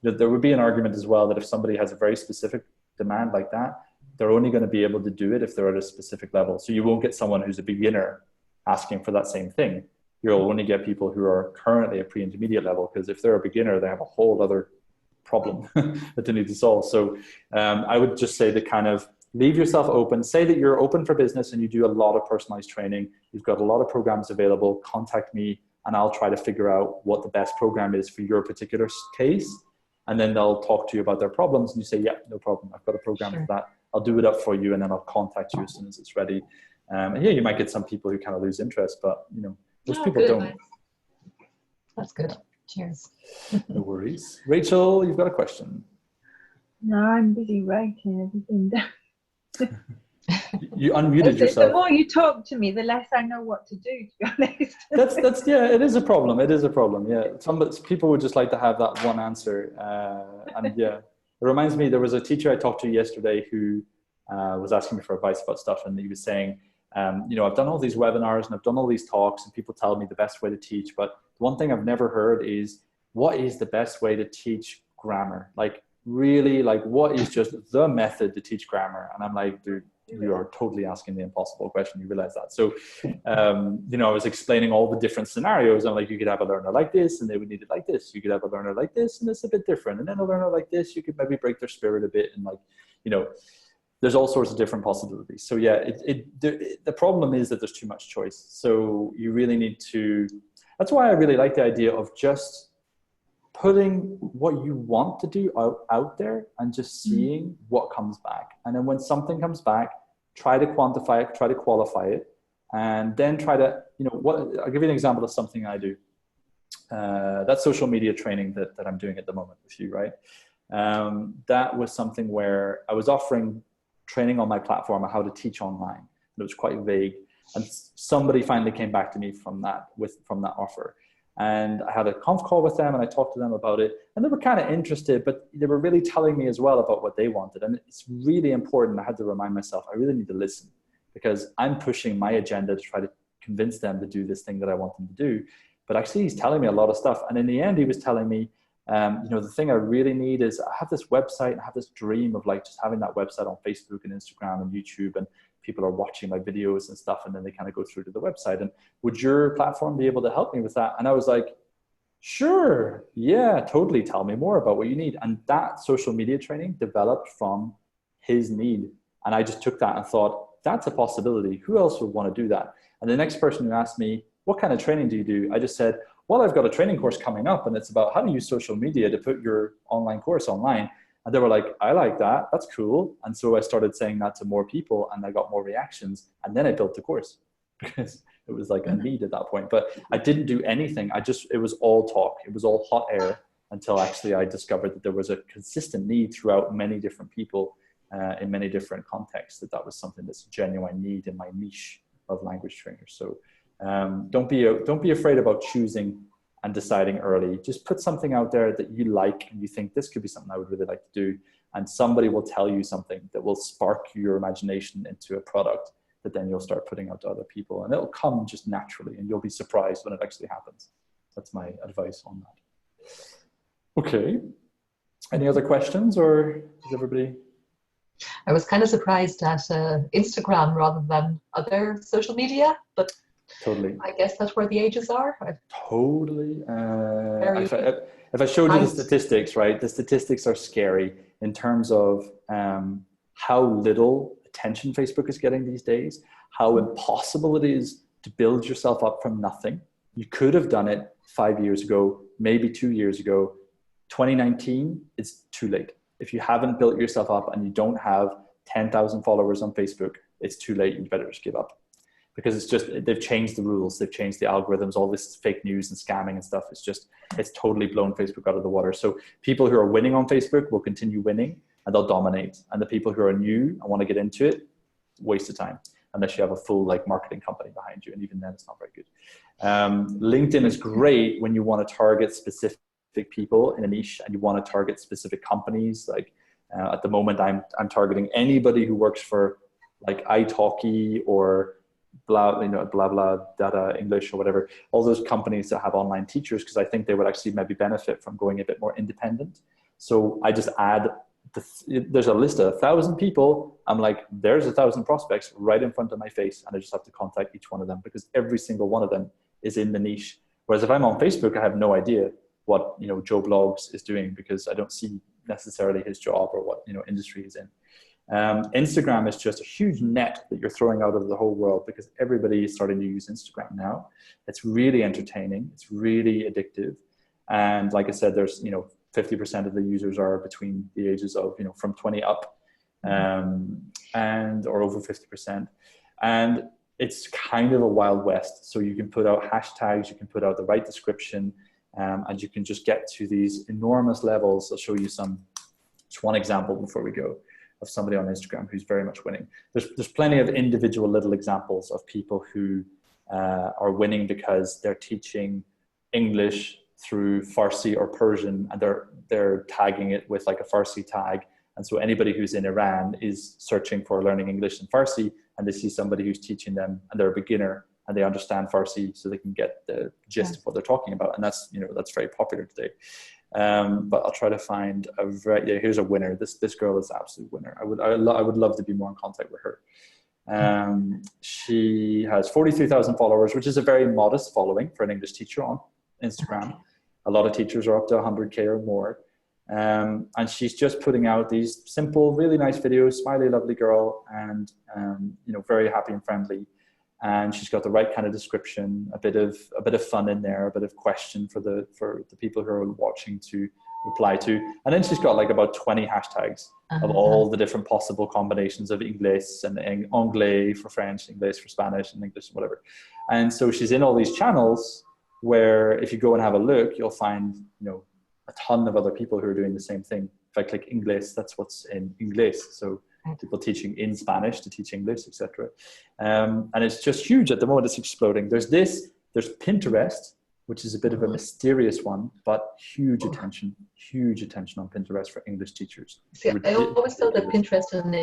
there would be an argument as well that if somebody has a very specific demand like that, they're only going to be able to do it if they're at a specific level. So you won't get someone who's a beginner asking for that same thing. You'll only get people who are currently at pre-intermediate level, because if they're a beginner, they have a whole other problem that they need to solve. So I would just say to kind of leave yourself open, say that you're open for business and you do a lot of personalized training. You've got a lot of programs available. Contact me and I'll try to figure out what the best program is for your particular case. And then they'll talk to you about their problems and you say, yeah, no problem. I've got a program for that. I'll do it up for you, and then I'll contact you as soon as it's ready. And yeah, you might get some people who kind of lose interest, but most people don't. That's good. Cheers. No worries. Rachel, you've got a question. No, I'm busy writing everything down. You unmuted yourself. The more you talk to me, the less I know what to do, to be honest. That's yeah, it is a problem. It is a problem. Yeah, some people would just like to have that one answer. And yeah, it reminds me, there was a teacher I talked to yesterday who was asking me for advice about stuff, and he was saying, I've done all these webinars and I've done all these talks, and people tell me the best way to teach, but the one thing I've never heard is, what is the best way to teach grammar? Like, really, like, what is just the method to teach grammar? And I'm like, dude, you are totally asking the impossible question. You realize that. So, I was explaining all the different scenarios. I'm like, you could have a learner like this and they would need it like this. You could have a learner like this and it's a bit different. And then a learner like this, you could maybe break their spirit a bit. And there's all sorts of different possibilities. So yeah, the problem is that there's too much choice. So you really need to, that's why I really like the idea of just putting what you want to do out there and just seeing what comes back. And then when something comes back, try to quantify it, try to qualify it, and then try to, I'll give you an example of something I do. That social media training that I'm doing at the moment with you, right? That was something where I was offering training on my platform on how to teach online. And it was quite vague. And somebody finally came back to me from that offer. And I had a conf call with them and I talked to them about it, and they were kind of interested, but they were really telling me as well about what they wanted. And it's really important. I had to remind myself, I really need to listen, because I'm pushing my agenda to try to convince them to do this thing that I want them to do. But actually he's telling me a lot of stuff. And in the end, he was telling me, the thing I really need is, I have this website, I have this dream of like just having that website on Facebook and Instagram and YouTube, and people are watching my videos and stuff, and then they kind of go through to the website. And would your platform be able to help me with that? And I was like, sure, yeah, totally. Tell me more about what you need. And that social media training developed from his need. And I just took that and thought, that's a possibility. Who else would want to do that? And the next person who asked me, what kind of training do you do? I just said, well, I've got a training course coming up, and it's about how to use social media to put your online course online. And they were like, I like that. That's cool. And so I started saying that to more people and I got more reactions. And then I built the course because it was like a need at that point. But I didn't do anything. It was all talk. It was all hot air until actually I discovered that there was a consistent need throughout many different people in many different contexts, that was something that's a genuine need in my niche of language trainers. So don't be afraid about choosing and deciding early. Just put something out there that you like and you think this could be something I would really like to do. And somebody will tell you something that will spark your imagination into a product that then you'll start putting out to other people. And it'll come just naturally and you'll be surprised when it actually happens. That's my advice on that. Okay. Any other questions, or is everybody? I was kind of surprised at Instagram rather than other social media, but totally. I guess that's where the ages are. Totally. If I showed you the statistics, right? The statistics are scary in terms of how little attention Facebook is getting these days, how impossible it is to build yourself up from nothing. You could have done it 5 years ago, maybe 2 years ago. 2019, it's too late. If you haven't built yourself up and you don't have 10,000 followers on Facebook, it's too late. You better just give up, because it's just, they've changed the rules. They've changed the algorithms, all this fake news and scamming and stuff. It's totally blown Facebook out of the water. So people who are winning on Facebook will continue winning and they'll dominate. And the people who are new and want to get into it, waste of time, unless you have a full marketing company behind you. And even then it's not very good. LinkedIn is great when you want to target specific people in a niche and you want to target specific companies. At the moment, I'm targeting anybody who works for italki or blah blah data English or whatever, all those companies that have online teachers, because I think they would actually maybe benefit from going a bit more independent. So I just add there's a list of 1,000 people. I'm like, there's 1,000 prospects right in front of my face, and I just have to contact each one of them, because every single one of them is in the niche. Whereas if I'm on Facebook, I have no idea what Joe Blogs is doing, because I don't see necessarily his job or what industry he's in. Instagram is just a huge net that you're throwing out over the whole world, because everybody is starting to use Instagram now. It's really entertaining. It's really addictive. And like I said, there's 50% of the users are between the ages of from 20 up, and or over 50%. And it's kind of a wild west. So you can put out hashtags, you can put out the right description, and you can just get to these enormous levels. I'll show you just one example before we go, of somebody on Instagram who's very much winning. There's plenty of individual little examples of people who are winning because they're teaching English through Farsi or Persian, and they're tagging it with a Farsi tag. And so anybody who's in Iran is searching for learning English in Farsi, and they see somebody who's teaching them, and they're a beginner and they understand Farsi, so they can get the gist of what they're talking about. And that's that's very popular today. But I'll try to find here's a winner. This girl is an absolute winner. I would love to be more in contact with her. She has 43,000 followers, which is a very modest following for an English teacher on Instagram. A lot of teachers are up to 100K or more. And she's just putting out these simple, really nice videos, smiley, lovely girl, and very happy and friendly. And she's got the right kind of description, a bit of fun in there, a bit of question for the people who are watching to reply to. And then she's got about 20 hashtags of all the different possible combinations of English and Anglais for French, English for Spanish, and English, whatever. And so she's in all these channels where if you go and have a look, you'll find, a ton of other people who are doing the same thing. If I click English, that's what's in English. So people teaching in Spanish to teach English, etc. And it's just huge at the moment. It's exploding. There's Pinterest, which is a bit of a mysterious one, but huge attention on Pinterest for English teachers. See, I always felt that Pinterest and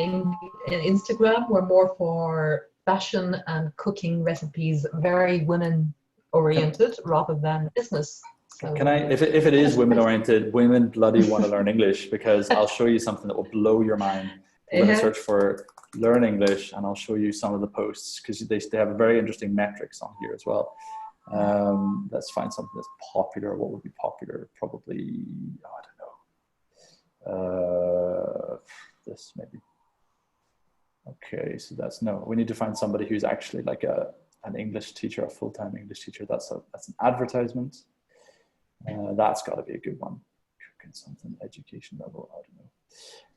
Instagram were more for fashion and cooking recipes, very women oriented rather than business. So, can I, if it is women oriented, women bloody want to learn English, because I'll show you something that will blow your mind. I'm going to search for learn English, and I'll show you some of the posts, because they have very interesting metrics on here as well. Let's find something that's popular. What would be popular? Probably, I don't know. This maybe. Okay, so we need to find somebody who's actually an English teacher, a full-time English teacher. That's an advertisement. That's got to be a good one. Cooking something, education level, I don't know.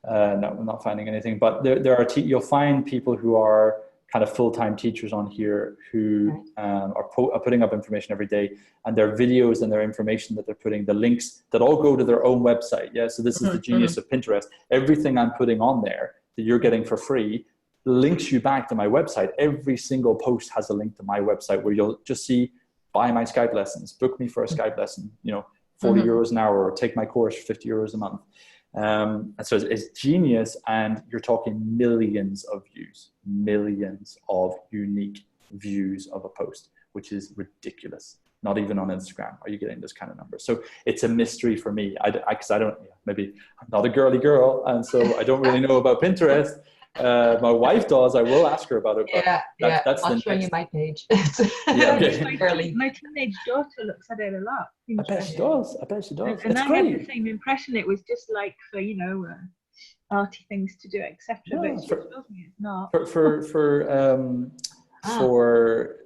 No, I'm not finding anything, but there are, you'll find people who are kind of full-time teachers on here who are putting up information every day, and their videos and their information that they're putting, the links that all go to their own website. Yeah, so this is the genius of Pinterest. Everything I'm putting on there that you're getting for free links you back to my website. Every single post has a link to my website where you'll just see, buy my Skype lessons, book me for a Skype lesson, 40 euros an hour, or take my course for 50 euros a month. And so it's genius, and you're talking millions of unique views of a post, which is ridiculous. Not even on Instagram are you getting this kind of numbers. So it's a mystery for me. Because I don't, maybe I'm not a girly girl, and so I don't really know about Pinterest. My wife does. I will ask her about it. That's I'll show you my page. My teenage daughter looks at it a lot. I bet she does. And I had the same impression. It was just like for arty things to do, etc. But she tells me it's not. For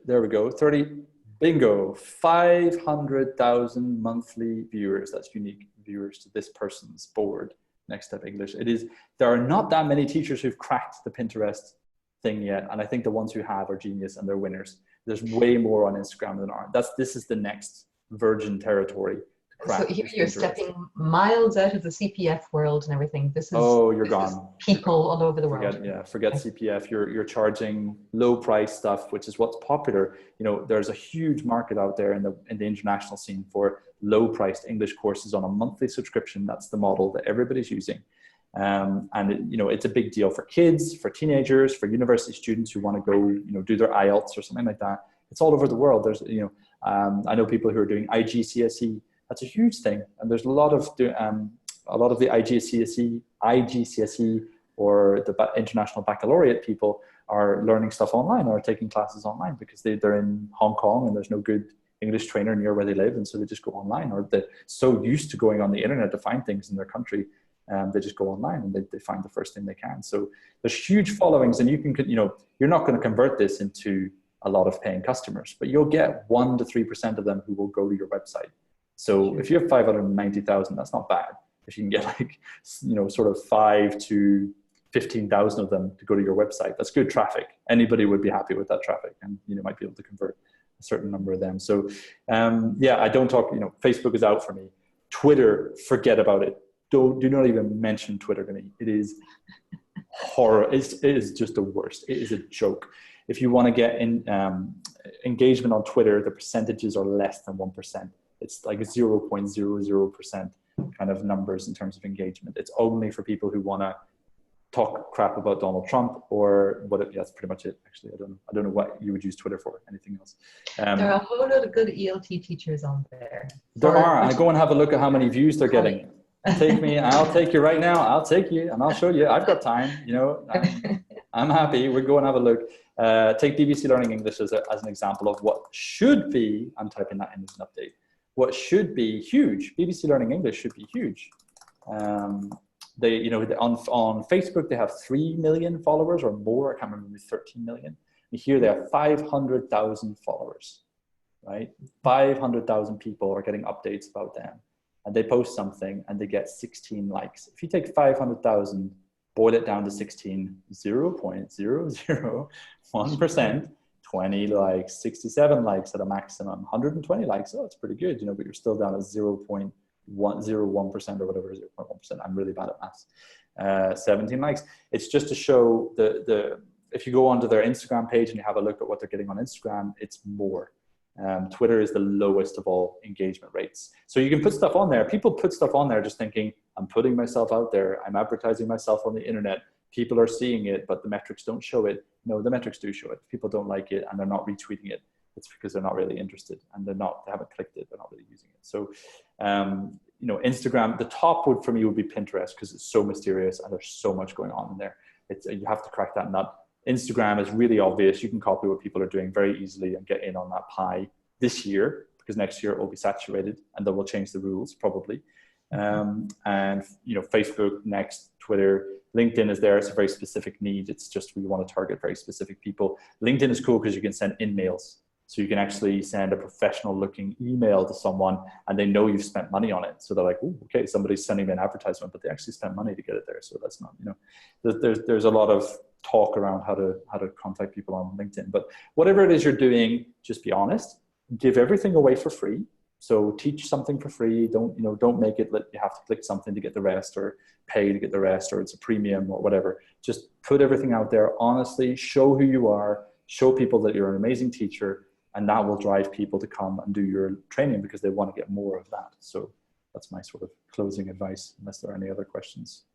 there we go. 30 bingo. 500,000 monthly viewers. That's unique viewers to this person's board. Next Step English. There are not that many teachers who've cracked the Pinterest thing yet, and I think the ones who have are genius and they're winners. There's way more on Instagram than aren't. This is the next virgin territory to crack. So here you're stepping miles out of the CPF world and everything. This is you're gone. People all over the world. Forget CPF. You're charging low price stuff, which is what's popular. There's a huge market out there in the international scene for low priced English courses on a monthly subscription. That's the model that everybody's using. And it's a big deal for kids, for teenagers, for university students who want to go, do their IELTS or something like that. It's all over the world. There's, I know people who are doing IGCSE. That's a huge thing. And there's a lot of the IGCSE or the International Baccalaureate people are learning stuff online or taking classes online because they're in Hong Kong and there's no good English trainer near where they live, and so they just go online, or they're so used to going on the internet to find things in their country, they just go online and they find the first thing they can. So there's huge followings, and you're not going to convert this into a lot of paying customers, but you'll get 1 to 3% of them who will go to your website. So if you have 590,000, that's not bad. If you can get sort of 5 to 15,000 of them to go to your website, that's good traffic. Anybody would be happy with that traffic, and might be able to convert a certain number of them. So I don't talk, Facebook is out for me. Twitter, forget about it. Do not even mention Twitter to me. It is horror. It is just the worst. It is a joke. If you want to get engagement on Twitter, the percentages are less than 1%. It's like 0.00% kind of numbers in terms of engagement. It's only for people who want to talk crap about Donald Trump that's pretty much it. Actually, I don't know what you would use Twitter for. Anything else? There are a whole lot of good ELT teachers on there. There are. I go and have a look at how many views they're getting. Take me. I'll take you right now. I'll take you and I'll show you. I've got time. I'm happy. We'll go and have a look. Take BBC Learning English as an example of what should be. I'm typing that in as an update. What should be huge. BBC Learning English should be huge. They, on Facebook, they have 3 million followers or more. I can't remember, 13 million. And here they have 500,000 followers, right? 500,000 people are getting updates about them. And they post something and they get 16 likes. If you take 500,000, boil it down to 16, 0.001%, 20 likes, 67 likes at a maximum, 120 likes. Oh, it's pretty good, but you're still down at 0.101% or whatever, 0.1%. I'm really bad at maths. 17 likes. It's just to show if you go onto their Instagram page and you have a look at what they're getting on Instagram, it's more. Twitter is the lowest of all engagement rates. So you can put stuff on there. People put stuff on there just thinking, I'm putting myself out there. I'm advertising myself on the internet. People are seeing it, but the metrics don't show it. No, the metrics do show it. If people don't like it and they're not retweeting it, it's because they're not really interested and they haven't clicked it. They're not really using it. So, Instagram, the top for me would be Pinterest because it's so mysterious and there's so much going on in there. You have to crack that nut. Instagram is really obvious. You can copy what people are doing very easily and get in on that pie this year, because next year it will be saturated and then we'll change the rules probably. Facebook next, Twitter, LinkedIn is there. It's a very specific need. It's just we want to target very specific people. LinkedIn is cool because you can send in mails. So you can actually send a professional looking email to someone and they know you've spent money on it. So they're like, oh, okay, somebody's sending me an advertisement, but they actually spent money to get it there. So that's not, you know, there's a lot of talk around how to contact people on LinkedIn. But whatever it is you're doing, just be honest. Give everything away for free. So teach something for free. Don't make it that you have to click something to get the rest, or pay to get the rest, or it's a premium or whatever. Just put everything out there honestly. Show who you are. Show people that you're an amazing teacher. And that will drive people to come and do your training because they want to get more of that. So that's my sort of closing advice, unless there are any other questions.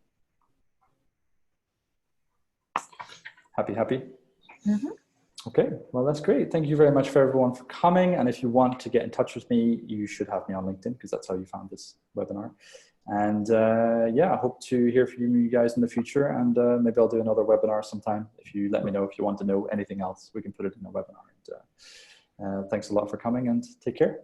Happy? Mm-hmm. Okay, well, that's great. Thank you very much for everyone for coming. And if you want to get in touch with me, you should have me on LinkedIn, because that's how you found this webinar. And yeah, I hope to hear from you guys in the future. And maybe I'll do another webinar sometime. If you let me know if you want to know anything else, we can put it in a webinar. And, thanks a lot for coming, and take care.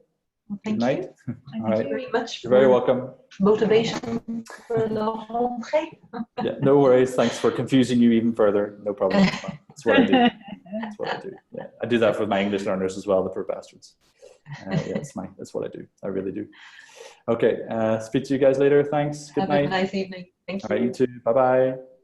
Well, thank Good night. you. All right. Thank you very much. You're very welcome. Motivation for the whole thing. Yeah, no worries. Thanks for confusing you even further. No problem. That's what I do. That's what I do. Yeah, I do that with my English learners as well, the poor bastards. Yeah, that's what I do. I really do. Okay. Speak to you guys later. Thanks. Good night. Have a nice evening. Thank you. All right, you too. Bye-bye.